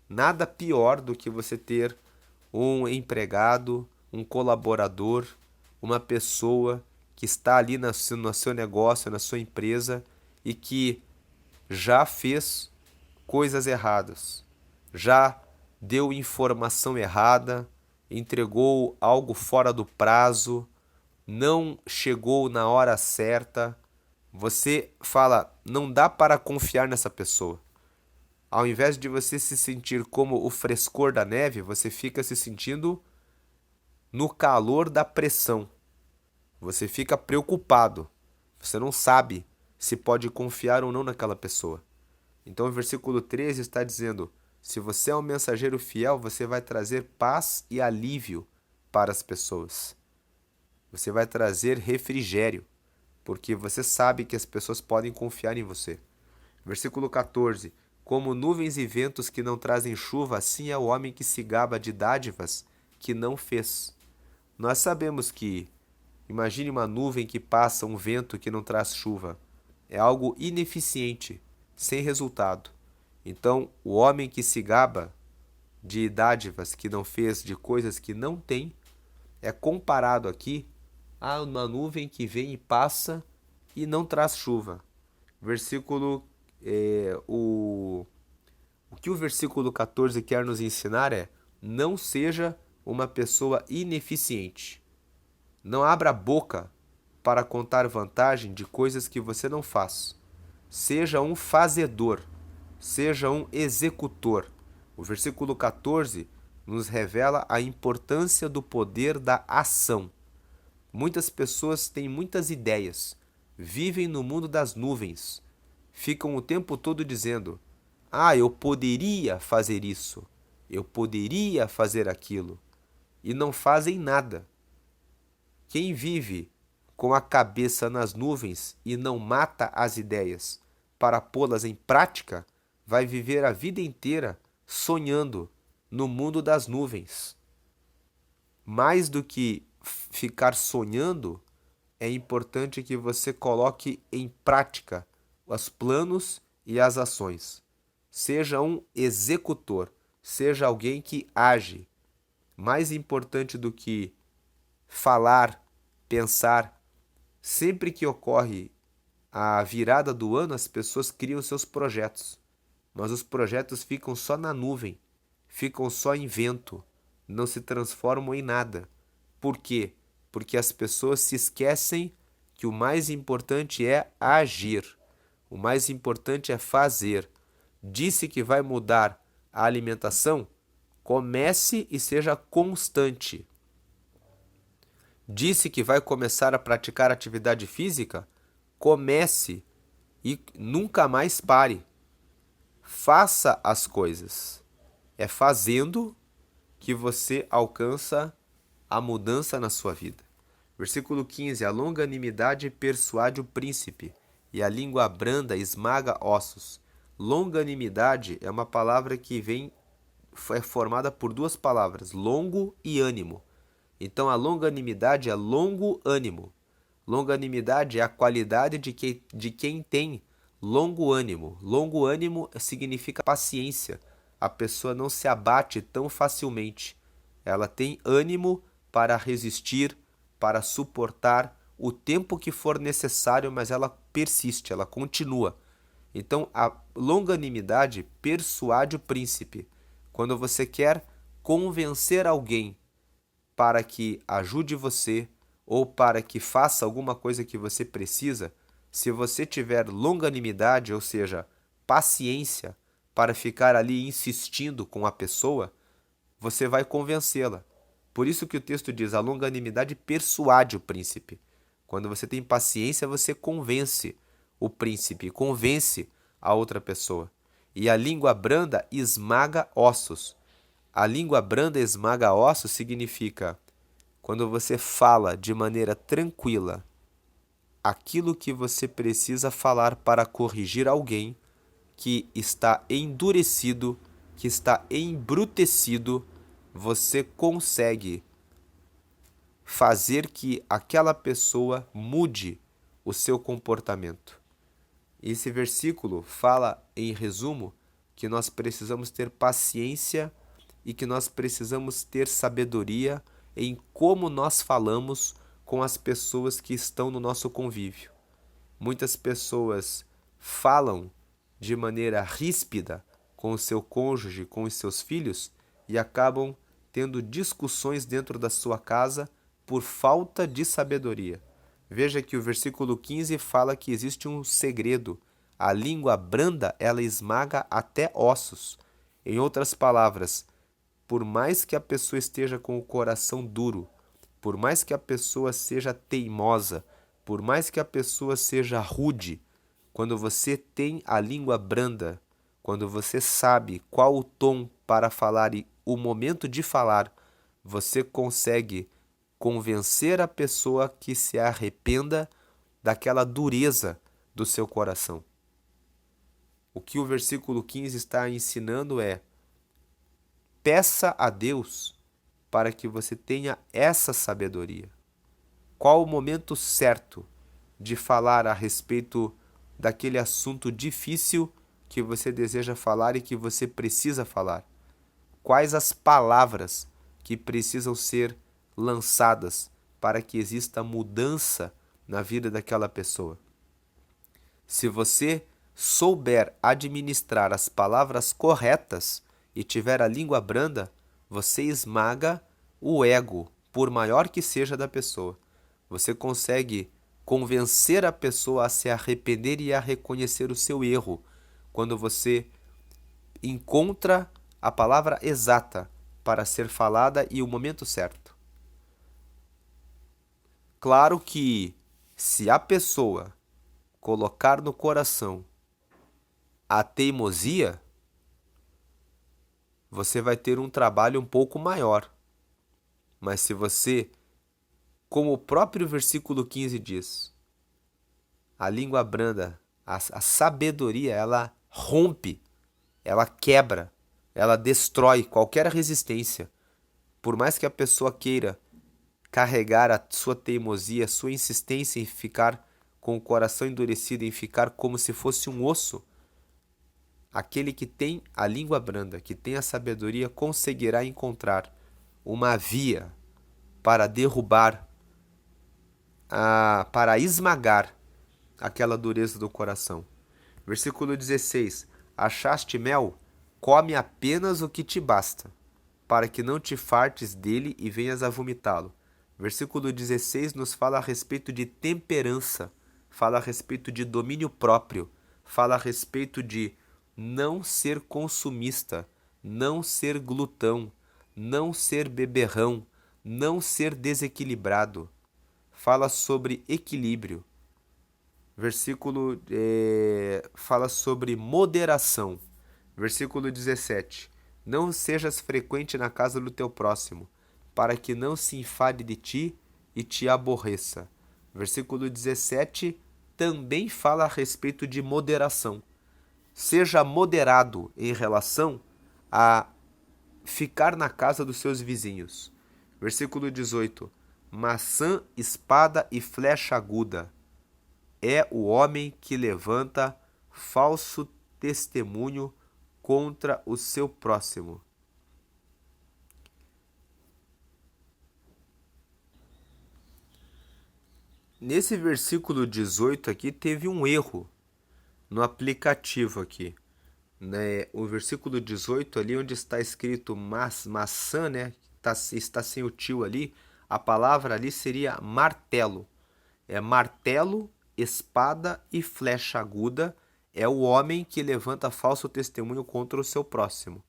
Nada pior do que você ter um empregado, um colaborador, uma pessoa que está ali no seu negócio, na sua empresa e que já fez coisas erradas, já deu informação errada, entregou algo fora do prazo, não chegou na hora certa. Você fala, não dá para confiar nessa pessoa. Ao invés de você se sentir como o frescor da neve, você fica se sentindo no calor da pressão. Você fica preocupado. Você não sabe se pode confiar ou não naquela pessoa. Então o versículo 13 está dizendo: se você é um mensageiro fiel, você vai trazer paz e alívio para as pessoas. Você vai trazer refrigério, porque você sabe que as pessoas podem confiar em você. Versículo 14: como nuvens e ventos que não trazem chuva, assim é o homem que se gaba de dádivas que não fez. Nós sabemos que, imagine uma nuvem que passa, um vento que não traz chuva. É algo ineficiente, sem resultado. Então, o homem que se gaba de dádivas que não fez, de coisas que não tem, é comparado aqui a uma nuvem que vem e passa e não traz chuva. Versículo o que o versículo 14 quer nos ensinar é: não seja uma pessoa ineficiente. Não abra a boca para contar vantagem de coisas que você não faz. Seja um fazedor, seja um executor. O versículo 14 nos revela a importância do poder da ação. Muitas pessoas têm muitas ideias, vivem no mundo das nuvens, ficam o tempo todo dizendo: ah, eu poderia fazer isso, eu poderia fazer aquilo, e não fazem nada. Quem vive com a cabeça nas nuvens e não mata as ideias para pô-las em prática, vai viver a vida inteira sonhando no mundo das nuvens. Mais do que ficar sonhando, é importante que você coloque em prática os planos e as ações. seja um executor, seja alguém que age. Mais importante do que falar, pensar, sempre que ocorre a virada do ano, as pessoas criam seus projetos, mas os projetos ficam só na nuvem, ficam só em vento, não se transformam em nada. Por quê? Porque as pessoas se esquecem que o mais importante é agir, o mais importante é fazer. Disse que vai mudar a alimentação? Comece e seja constante. Disse que vai começar a praticar atividade física? Comece e nunca mais pare. Faça as coisas. É fazendo que você alcança a mudança na sua vida. Versículo 15. A longanimidade persuade o príncipe, e a língua branda esmaga ossos. Longanimidade é uma palavra que é formada por duas palavras, longo e ânimo. Então a longanimidade é longo ânimo. Longanimidade é a qualidade de quem tem longo ânimo. Longo ânimo significa paciência. A pessoa não se abate tão facilmente. Ela tem ânimo para resistir, para suportar o tempo que for necessário, mas ela persiste, ela continua. Então, a longanimidade persuade o príncipe. Quando você quer convencer alguém para que ajude você ou para que faça alguma coisa que você precisa, se você tiver longanimidade, ou seja, paciência para ficar ali insistindo com a pessoa, você vai convencê-la. Por isso que o texto diz: a longanimidade persuade o príncipe. Quando você tem paciência, você convence o príncipe, convence a outra pessoa. E a língua branda esmaga ossos. A língua branda esmaga ossos significa quando você fala de maneira tranquila aquilo que você precisa falar para corrigir alguém que está endurecido, que está embrutecido, você consegue fazer que aquela pessoa mude o seu comportamento. Esse versículo fala, em resumo, que nós precisamos ter paciência e que nós precisamos ter sabedoria em como nós falamos com as pessoas que estão no nosso convívio. Muitas pessoas falam de maneira ríspida com o seu cônjuge, com os seus filhos e acabam tendo discussões dentro da sua casa por falta de sabedoria. Veja que o versículo 15 fala que existe um segredo. A língua branda, ela esmaga até ossos. Em outras palavras, por mais que a pessoa esteja com o coração duro, por mais que a pessoa seja teimosa, por mais que a pessoa seja rude, quando você tem a língua branda, quando você sabe qual o tom para falar e o momento de falar, você consegue convencer a pessoa que se arrependa daquela dureza do seu coração. O que o versículo 15 está ensinando é: peça a Deus para que você tenha essa sabedoria. Qual o momento certo de falar a respeito daquele assunto difícil que você deseja falar e que você precisa falar? Quais as palavras que precisam ser lançadas para que exista mudança na vida daquela pessoa? Se você souber administrar as palavras corretas e tiver a língua branda, você esmaga o ego, por maior que seja da pessoa. Você consegue convencer a pessoa a se arrepender e a reconhecer o seu erro quando você encontra a palavra exata para ser falada e o momento certo. Claro que se a pessoa colocar no coração a teimosia, você vai ter um trabalho um pouco maior. Mas se você, como o próprio versículo 15 diz, a língua branda, a sabedoria, ela rompe, ela quebra, ela destrói qualquer resistência. Por mais que a pessoa queira carregar a sua teimosia, a sua insistência em ficar com o coração endurecido, em ficar como se fosse um osso, Aquele que tem a língua branda, que tem a sabedoria, conseguirá encontrar uma via para derrubar, para esmagar aquela dureza do coração. Versículo 16: Achaste mel? Come apenas o que te basta, para que não te fartes dele e venhas a vomitá-lo. Versículo 16 nos fala a respeito de temperança, fala a respeito de domínio próprio, fala a respeito de não ser consumista, não ser glutão, não ser beberrão, não ser desequilibrado. Fala sobre equilíbrio. Versículo fala sobre moderação. Versículo 17. Não sejas frequente na casa do teu próximo, para que não se enfade de ti e te aborreça. Versículo 17 também fala a respeito de moderação. Seja moderado em relação a ficar na casa dos seus vizinhos. Versículo 18. Maçã, espada e flecha aguda é o homem que levanta falso testemunho contra o seu próximo. Nesse versículo 18 aqui teve um erro no aplicativo aqui, né? O versículo 18 ali onde está escrito maçã, né? Está sem o tio ali, a palavra ali seria martelo. É martelo, espada e flecha aguda, é o homem que levanta falso testemunho contra o seu próximo.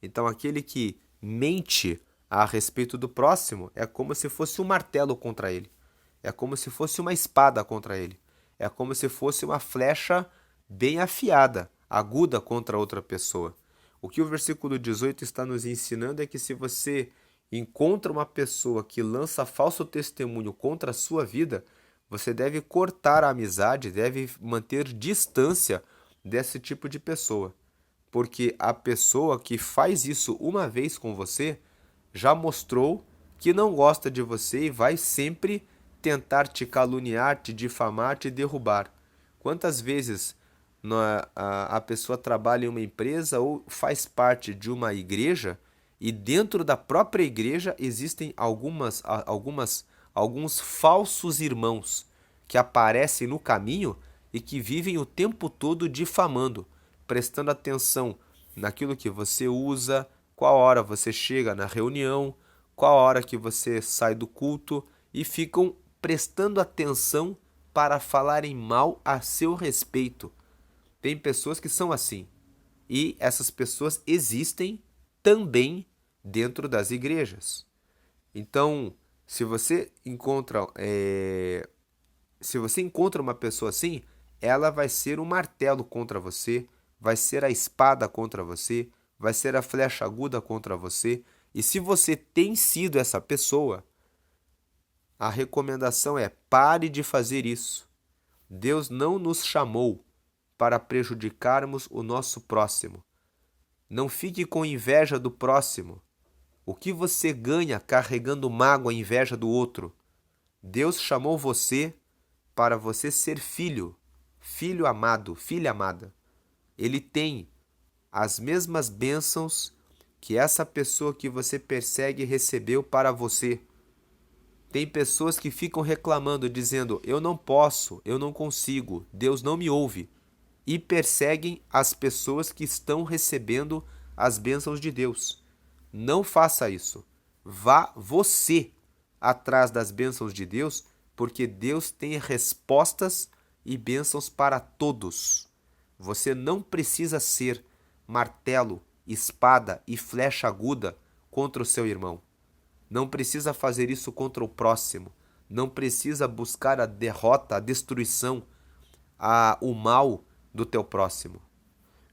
Então aquele que mente a respeito do próximo é como se fosse um martelo contra ele. É como se fosse uma espada contra ele. É como se fosse uma flecha bem afiada, aguda contra outra pessoa. O que o versículo 18 está nos ensinando é que se você encontra uma pessoa que lança falso testemunho contra a sua vida, você deve cortar a amizade, deve manter distância desse tipo de pessoa. Porque a pessoa que faz isso uma vez com você já mostrou que não gosta de você e vai sempre tentar te caluniar, te difamar, te derrubar. Quantas vezes a pessoa trabalha em uma empresa ou faz parte de uma igreja e dentro da própria igreja existem alguns falsos irmãos que aparecem no caminho e que vivem o tempo todo difamando, prestando atenção naquilo que você usa, qual hora você chega na reunião, qual hora que você sai do culto e ficam prestando atenção para falarem mal a seu respeito. Tem pessoas que são assim e essas pessoas existem também dentro das igrejas. Então, se você encontra uma pessoa assim, ela vai ser um martelo contra você, vai ser a espada contra você, vai ser a flecha aguda contra você. E se você tem sido essa pessoa, a recomendação é: pare de fazer isso. Deus não nos chamou para prejudicarmos o nosso próximo. Não fique com inveja do próximo. O que você ganha carregando mágoa e inveja do outro? Deus chamou você para você ser filho, filho amado, filha amada. Ele tem as mesmas bênçãos que essa pessoa que você persegue recebeu para você. Tem pessoas que ficam reclamando, dizendo: eu não posso, eu não consigo, Deus não me ouve. E perseguem as pessoas que estão recebendo as bênçãos de Deus. Não faça isso. Vá você atrás das bênçãos de Deus, porque Deus tem respostas e bênçãos para todos. Você não precisa ser martelo, espada e flecha aguda contra o seu irmão. Não precisa fazer isso contra o próximo. Não precisa buscar a derrota, a destruição, o mal do teu próximo.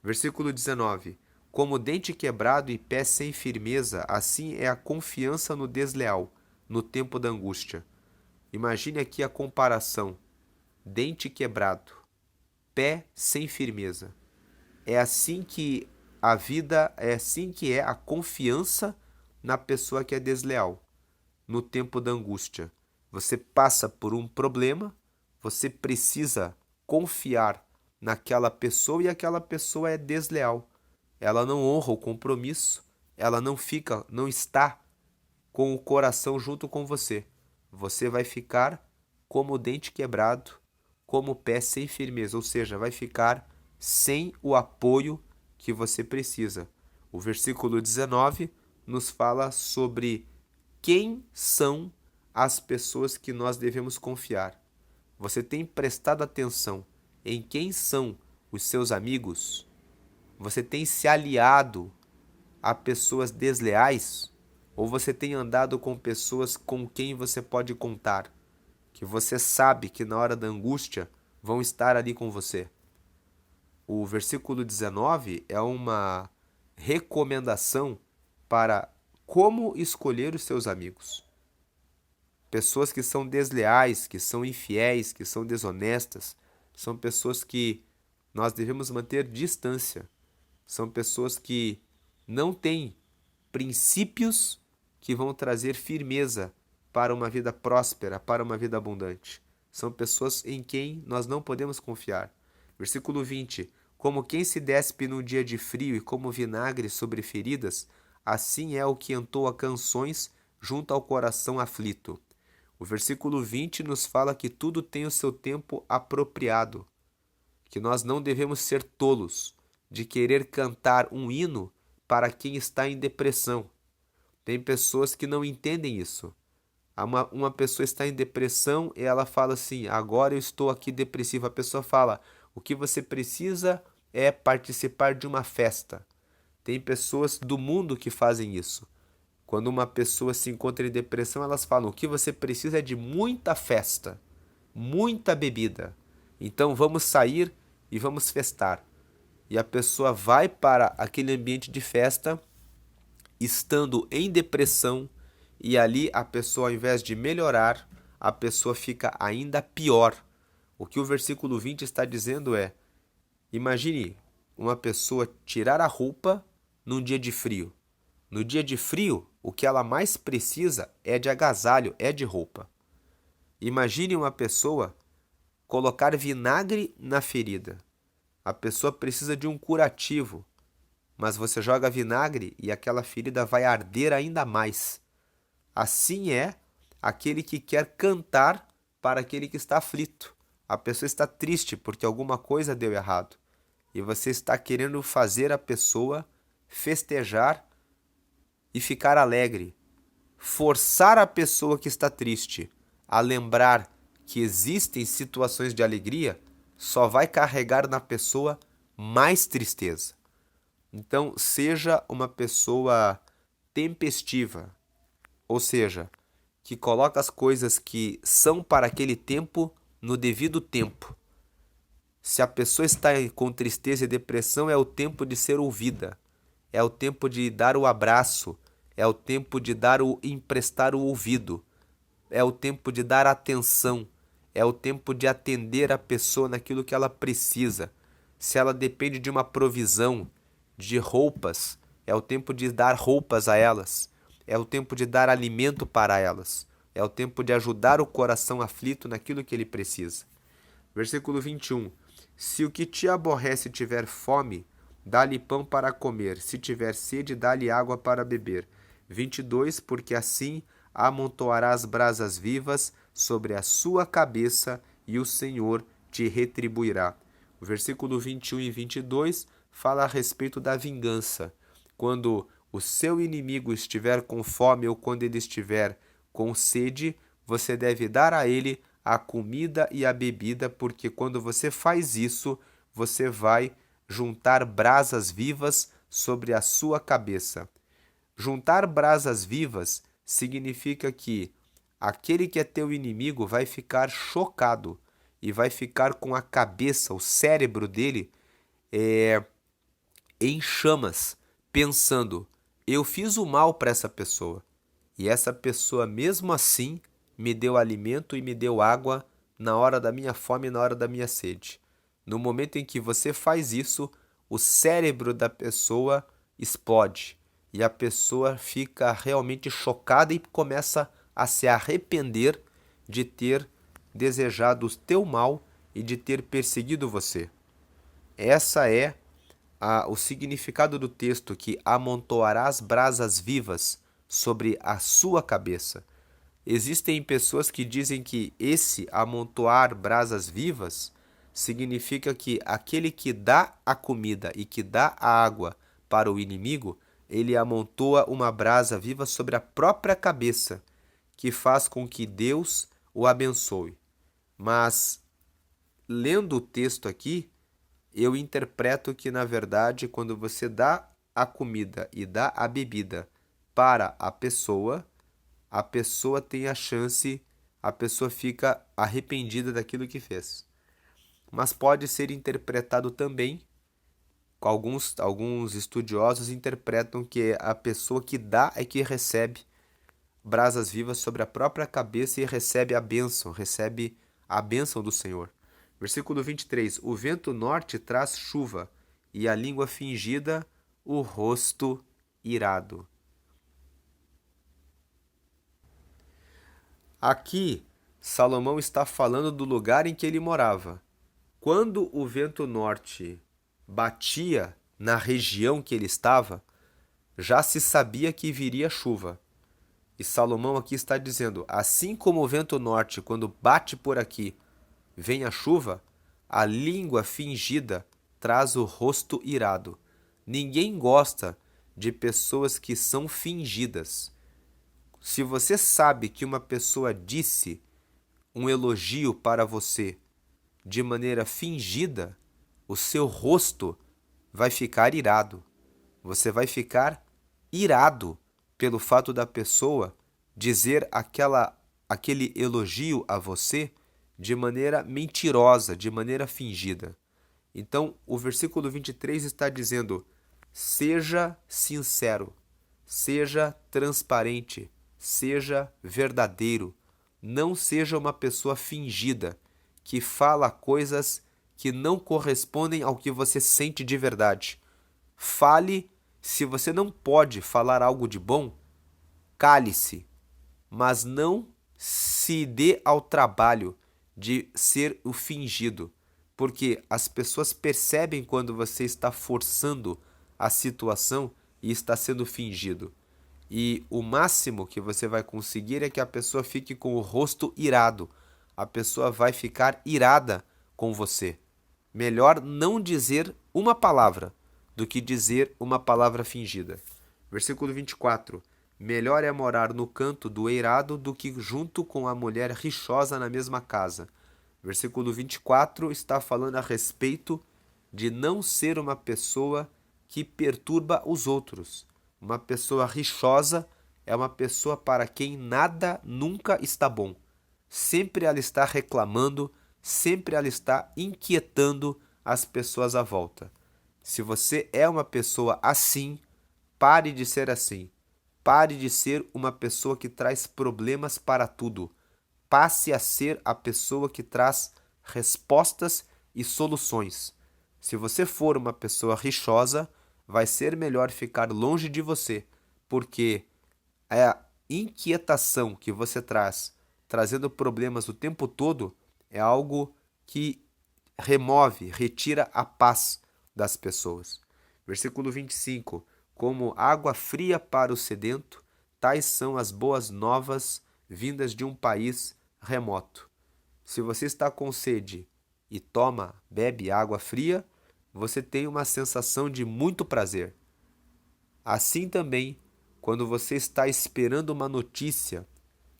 Versículo 19. Como dente quebrado e pé sem firmeza, assim é a confiança no desleal, no tempo da angústia. Imagine aqui a comparação. Dente quebrado, pé sem firmeza. É assim que a vida, é assim que é a confiança na pessoa que é desleal, no tempo da angústia. Você passa por um problema, você precisa confiar naquela pessoa e aquela pessoa é desleal. Ela não honra o compromisso, ela não está com o coração junto com você. Você vai ficar como o dente quebrado, como o pé sem firmeza, ou seja, vai ficar sem o apoio que você precisa. O versículo 19 nos fala sobre quem são as pessoas que nós devemos confiar. Você tem prestado atenção em quem são os seus amigos? Você tem se aliado a pessoas desleais? Ou você tem andado com pessoas com quem você pode contar? Que você sabe que na hora da angústia vão estar ali com você. O versículo 19 é uma recomendação para como escolher os seus amigos. Pessoas que são desleais, que são infiéis, que são desonestas, são pessoas que nós devemos manter distância. São pessoas que não têm princípios que vão trazer firmeza para uma vida próspera, para uma vida abundante. São pessoas em quem nós não podemos confiar. Versículo 20. Como quem se despe num dia de frio e como vinagre sobre feridas, assim é o que entoa canções junto ao coração aflito. O versículo 20 nos fala que tudo tem o seu tempo apropriado, que nós não devemos ser tolos de querer cantar um hino para quem está em depressão. Tem pessoas que não entendem isso. Uma pessoa está em depressão e ela fala assim, agora eu estou aqui depressiva. A pessoa fala, o que você precisa é participar de uma festa. Tem pessoas do mundo que fazem isso. Quando uma pessoa se encontra em depressão, elas falam, o que você precisa é de muita festa, muita bebida. Então vamos sair e vamos festar. E a pessoa vai para aquele ambiente de festa, estando em depressão, e ali a pessoa, ao invés de melhorar, a pessoa fica ainda pior. O que o versículo 20 está dizendo é, imagine uma pessoa tirar a roupa num dia de frio. No dia de frio, o que ela mais precisa é de agasalho, é de roupa. Imagine uma pessoa colocar vinagre na ferida. A pessoa precisa de um curativo, mas você joga vinagre e aquela ferida vai arder ainda mais. Assim é aquele que quer cantar para aquele que está aflito. A pessoa está triste porque alguma coisa deu errado. E você está querendo fazer a pessoa festejar e ficar alegre. Forçar a pessoa que está triste a lembrar que existem situações de alegria só vai carregar na pessoa mais tristeza. Então, seja uma pessoa tempestiva, ou seja, que coloca as coisas que são para aquele tempo no devido tempo. Se a pessoa está com tristeza e depressão, é o tempo de ser ouvida, é o tempo de dar o abraço, é o tempo de emprestar o ouvido, é o tempo de dar atenção, é o tempo de atender a pessoa naquilo que ela precisa. Se ela depende de uma provisão, de roupas, é o tempo de dar roupas a elas, é o tempo de dar alimento para elas, é o tempo de ajudar o coração aflito naquilo que ele precisa. Versículo 21. Se o que te aborrece tiver fome, dá-lhe pão para comer, se tiver sede, dá-lhe água para beber. 22. Porque assim amontoarás brasas vivas sobre a sua cabeça e o Senhor te retribuirá. O versículo 21 e 22 fala a respeito da vingança. Quando o seu inimigo estiver com fome ou quando ele estiver com sede, você deve dar a ele a comida e a bebida, porque quando você faz isso, você vai juntar brasas vivas sobre a sua cabeça. Juntar brasas vivas significa que aquele que é teu inimigo vai ficar chocado e vai ficar com a cabeça, o cérebro dele em chamas, pensando, eu fiz o mal para essa pessoa e essa pessoa mesmo assim me deu alimento e me deu água na hora da minha fome e na hora da minha sede. No momento em que você faz isso, o cérebro da pessoa explode e a pessoa fica realmente chocada e começa a se arrepender de ter desejado o teu mal e de ter perseguido você. Essa é o significado do texto, que amontoarás brasas vivas sobre a sua cabeça. Existem pessoas que dizem que esse amontoar brasas vivas significa que aquele que dá a comida e que dá a água para o inimigo, ele amontoa uma brasa viva sobre a própria cabeça, que faz com que Deus o abençoe. Mas, lendo o texto aqui, eu interpreto que, na verdade, quando você dá a comida e dá a bebida para a pessoa tem a chance, a pessoa fica arrependida daquilo que fez. Mas pode ser interpretado também, alguns estudiosos interpretam que a pessoa que dá é que recebe brasas vivas sobre a própria cabeça e recebe a bênção do Senhor. Versículo 23. O vento norte traz chuva, e a língua fingida, o rosto irado. Aqui, Salomão está falando do lugar em que ele morava. Quando o vento norte batia na região que ele estava, já se sabia que viria chuva. E Salomão aqui está dizendo, assim como o vento norte, quando bate por aqui, vem a chuva, a língua fingida traz o rosto irado. Ninguém gosta de pessoas que são fingidas. Se você sabe que uma pessoa disse um elogio para você de maneira fingida, o seu rosto vai ficar irado. Você vai ficar irado pelo fato da pessoa dizer aquele elogio a você de maneira mentirosa, de maneira fingida. Então, o versículo 23 está dizendo: seja sincero, seja transparente, seja verdadeiro, não seja uma pessoa fingida, que fala coisas que não correspondem ao que você sente de verdade. Fale, se você não pode falar algo de bom, cale-se, mas não se dê ao trabalho de ser o fingido, porque as pessoas percebem quando você está forçando a situação e está sendo fingido. E o máximo que você vai conseguir é que a pessoa fique com o rosto irado. A pessoa vai ficar irada com você. Melhor não dizer uma palavra do que dizer uma palavra fingida. Versículo 24. Melhor é morar no canto do eirado do que junto com a mulher rixosa na mesma casa. Versículo 24 está falando a respeito de não ser uma pessoa que perturba os outros. Uma pessoa rixosa é uma pessoa para quem nada nunca está bom. Sempre ela está reclamando, sempre ela está inquietando as pessoas à volta. Se você é uma pessoa assim, pare de ser assim. Pare de ser uma pessoa que traz problemas para tudo. Passe a ser a pessoa que traz respostas e soluções. Se você for uma pessoa rixosa, vai ser melhor ficar longe de você, porque a inquietação que você traz, trazendo problemas o tempo todo, é algo que retira a paz das pessoas. Versículo 25. Como água fria para o sedento, tais são as boas novas vindas de um país remoto. Se você está com sede e bebe água fria, você tem uma sensação de muito prazer. Assim também, quando você está esperando uma notícia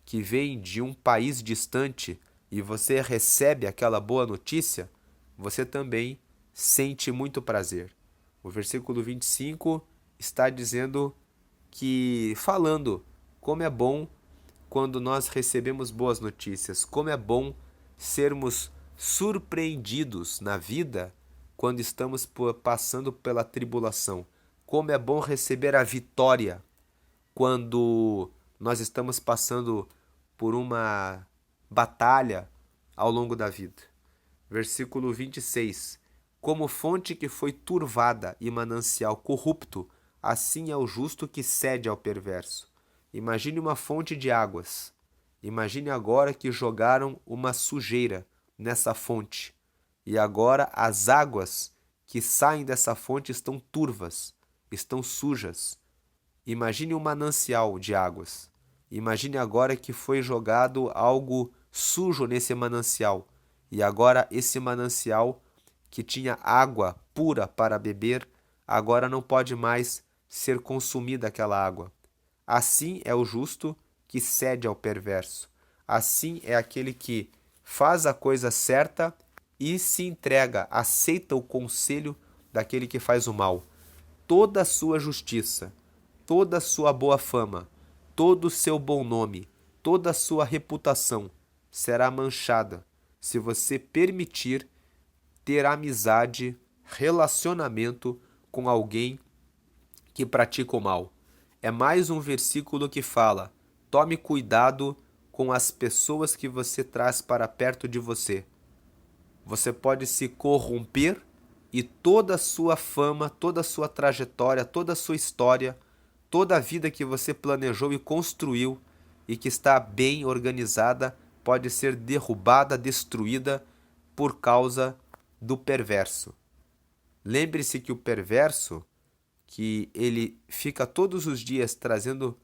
que vem de um país distante e você recebe aquela boa notícia, você também sente muito prazer. O versículo 25 está dizendo falando como é bom quando nós recebemos boas notícias, como é bom sermos surpreendidos na vida quando estamos passando pela tribulação, como é bom receber a vitória quando nós estamos passando por uma batalha ao longo da vida. Versículo 26. Como fonte que foi turvada e manancial corrupto, assim é o justo que cede ao perverso. Imagine uma fonte de águas. Imagine agora que jogaram uma sujeira nessa fonte. E agora as águas que saem dessa fonte estão turvas, estão sujas. Imagine um manancial de águas. Imagine agora que foi jogado algo sujo nesse manancial. E agora esse manancial que tinha água pura para beber, agora não pode mais ser consumida aquela água. Assim é o justo que cede ao perverso. Assim é aquele que faz a coisa certa e se entrega, aceita o conselho daquele que faz o mal. Toda a sua justiça, toda a sua boa fama, todo o seu bom nome, toda a sua reputação será manchada se você permitir ter amizade, relacionamento com alguém que pratica o mal. É mais um versículo que fala: tome cuidado com as pessoas que você traz para perto de você. Você pode se corromper e toda a sua fama, toda a sua trajetória, toda a sua história, toda a vida que você planejou e construiu e que está bem organizada pode ser derrubada, destruída por causa do perverso. Lembre-se que o perverso, que ele fica todos os dias trazendo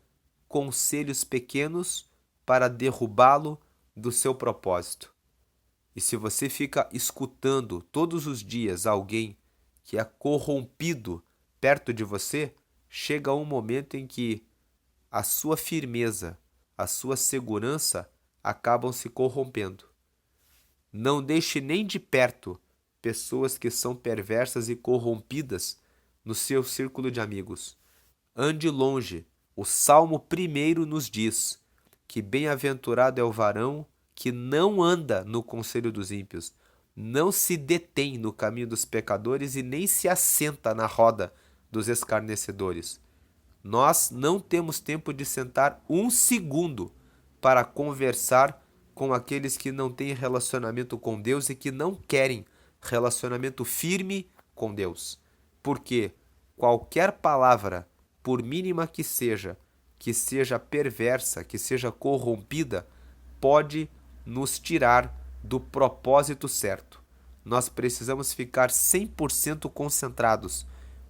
conselhos pequenos para derrubá-lo do seu propósito. E se você fica escutando todos os dias alguém que é corrompido perto de você, chega um momento em que a sua firmeza, a sua segurança acabam se corrompendo. Não deixe nem de perto pessoas que são perversas e corrompidas no seu círculo de amigos. Ande longe. O Salmo 1 nos diz que bem-aventurado é o varão que não anda no conselho dos ímpios, não se detém no caminho dos pecadores e nem se assenta na roda dos escarnecedores. Nós não temos tempo de sentar um segundo para conversar com aqueles que não têm relacionamento com Deus e que não querem relacionamento firme com Deus. Porque qualquer palavra, por mínima que seja perversa, que seja corrompida, pode nos tirar do propósito certo. Nós precisamos ficar 100% concentrados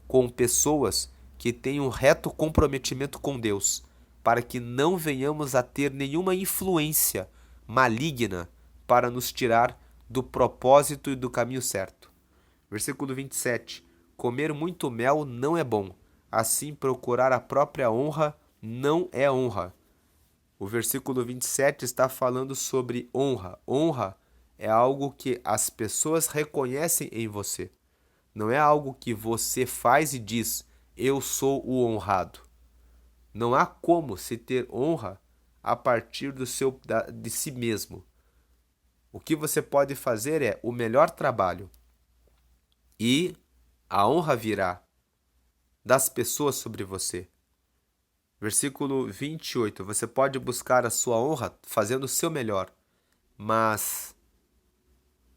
com pessoas que têm um reto comprometimento com Deus, para que não venhamos a ter nenhuma influência maligna para nos tirar do propósito e do caminho certo. Versículo 27. Comer muito mel não é bom, assim procurar a própria honra não é honra. O versículo 27 está falando sobre honra. Honra é algo que as pessoas reconhecem em você. Não é algo que você faz e diz, eu sou o honrado. Não há como se ter honra a partir de si mesmo. O que você pode fazer é o melhor trabalho e a honra virá das pessoas sobre você. Versículo 28. Você pode buscar a sua honra fazendo o seu melhor, mas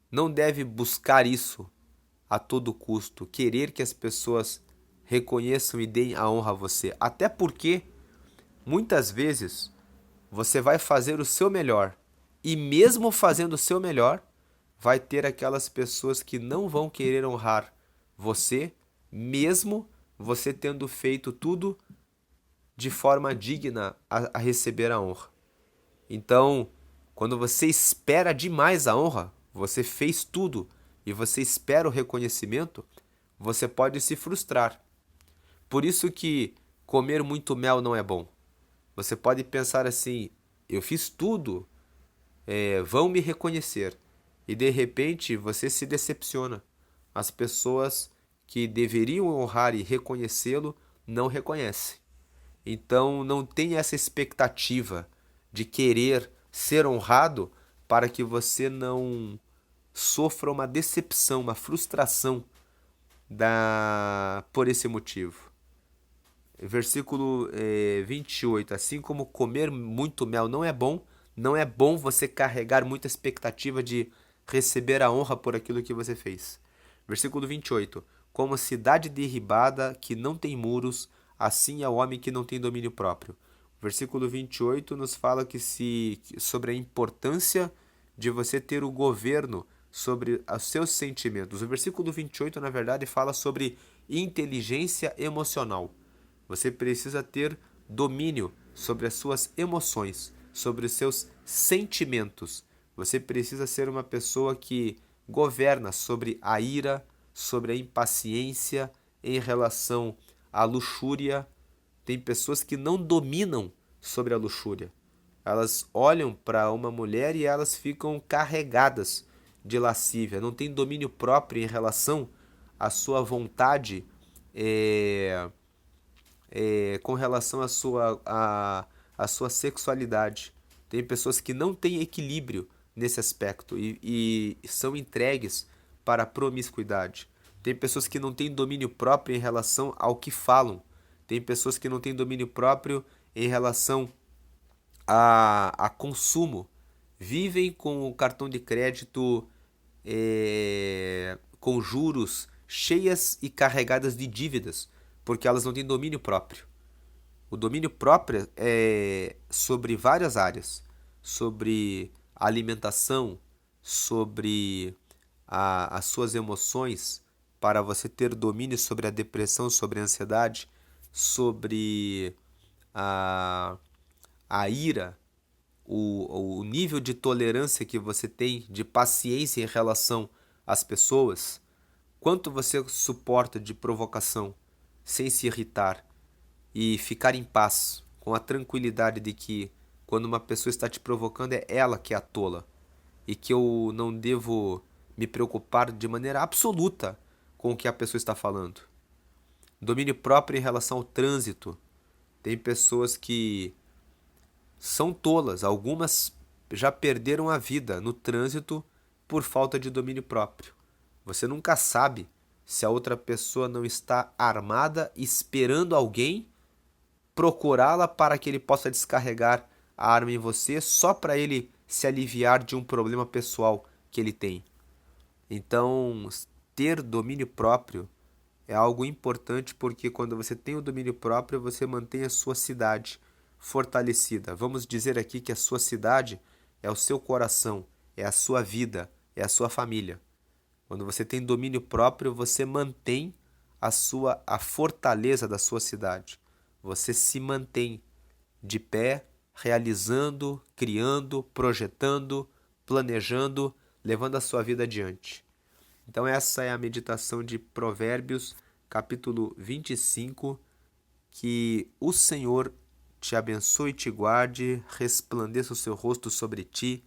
não deve buscar isso a todo custo, querer que as pessoas reconheçam e deem a honra a você. Até porque, muitas vezes, você vai fazer o seu melhor e mesmo fazendo o seu melhor, vai ter aquelas pessoas que não vão querer honrar você, mesmo você tendo feito tudo de forma digna a receber a honra. Então, quando você espera demais a honra, você fez tudo e você espera o reconhecimento, você pode se frustrar. Por isso que comer muito mel não é bom. Você pode pensar assim, eu fiz tudo, vão me reconhecer. E de repente você se decepciona. As pessoas que deveriam honrar e reconhecê-lo não reconhecem. Então não tenha essa expectativa de querer ser honrado para que você não sofra uma decepção, uma frustração por esse motivo. Versículo 28. Assim como comer muito mel não é bom você carregar muita expectativa de receber a honra por aquilo que você fez. Versículo 28. Como cidade derribada que não tem muros, assim é o homem que não tem domínio próprio. Versículo 28 nos fala sobre a importância de você ter o governo sobre os seus sentimentos. O versículo 28, na verdade, fala sobre inteligência emocional. Você precisa ter domínio sobre as suas emoções, sobre os seus sentimentos. Você precisa ser uma pessoa que governa sobre a ira, sobre a impaciência em relação à luxúria. Tem pessoas que não dominam sobre a luxúria. Elas olham para uma mulher e elas ficam carregadas de lascívia, não têm domínio próprio em relação à sua vontade, com relação à sua sexualidade. Tem pessoas que não têm equilíbrio nesse aspecto e são entregues para a promiscuidade. Tem pessoas que não têm domínio próprio em relação ao que falam. Tem pessoas que não têm domínio próprio em relação a consumo. Vivem com o cartão de crédito com juros cheias e carregadas de dívidas, porque elas não têm domínio próprio. O domínio próprio é sobre várias áreas, sobre a alimentação, sobre as suas emoções, para você ter domínio sobre a depressão, sobre a ansiedade, sobre a ira, o nível de tolerância que você tem, de paciência em relação às pessoas, quanto você suporta de provocação sem se irritar e ficar em paz, com a tranquilidade de que quando uma pessoa está te provocando é ela que é a tola e que eu não devo me preocupar de maneira absoluta com o que a pessoa está falando. Domínio próprio em relação ao trânsito. Tem pessoas que são tolas, algumas já perderam a vida no trânsito por falta de domínio próprio. Você nunca sabe se a outra pessoa não está armada esperando alguém procurá-la para que ele possa descarregar a arma em você só para ele se aliviar de um problema pessoal que ele tem. Então, ter domínio próprio é algo importante porque quando você tem o domínio próprio, você mantém a sua cidade fortalecida. Vamos dizer aqui que a sua cidade é o seu coração, é a sua vida, é a sua família. Quando você tem domínio próprio, você mantém a fortaleza da sua cidade. Você se mantém de pé, realizando, criando, projetando, planejando, levando a sua vida adiante. Então essa é a meditação de Provérbios, capítulo 25, que o Senhor te abençoe e te guarde, resplandeça o seu rosto sobre ti,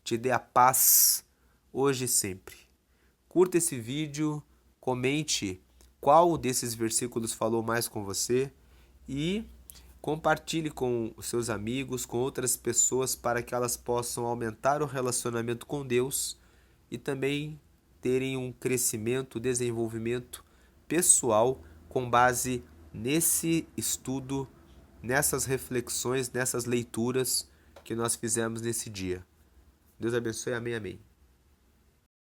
te dê a paz, hoje e sempre. Curta esse vídeo, comente qual desses versículos falou mais com você e compartilhe com os seus amigos, com outras pessoas, para que elas possam aumentar o relacionamento com Deus e também terem um crescimento, desenvolvimento pessoal com base nesse estudo, nessas reflexões, nessas leituras que nós fizemos nesse dia. Deus abençoe, amém, amém.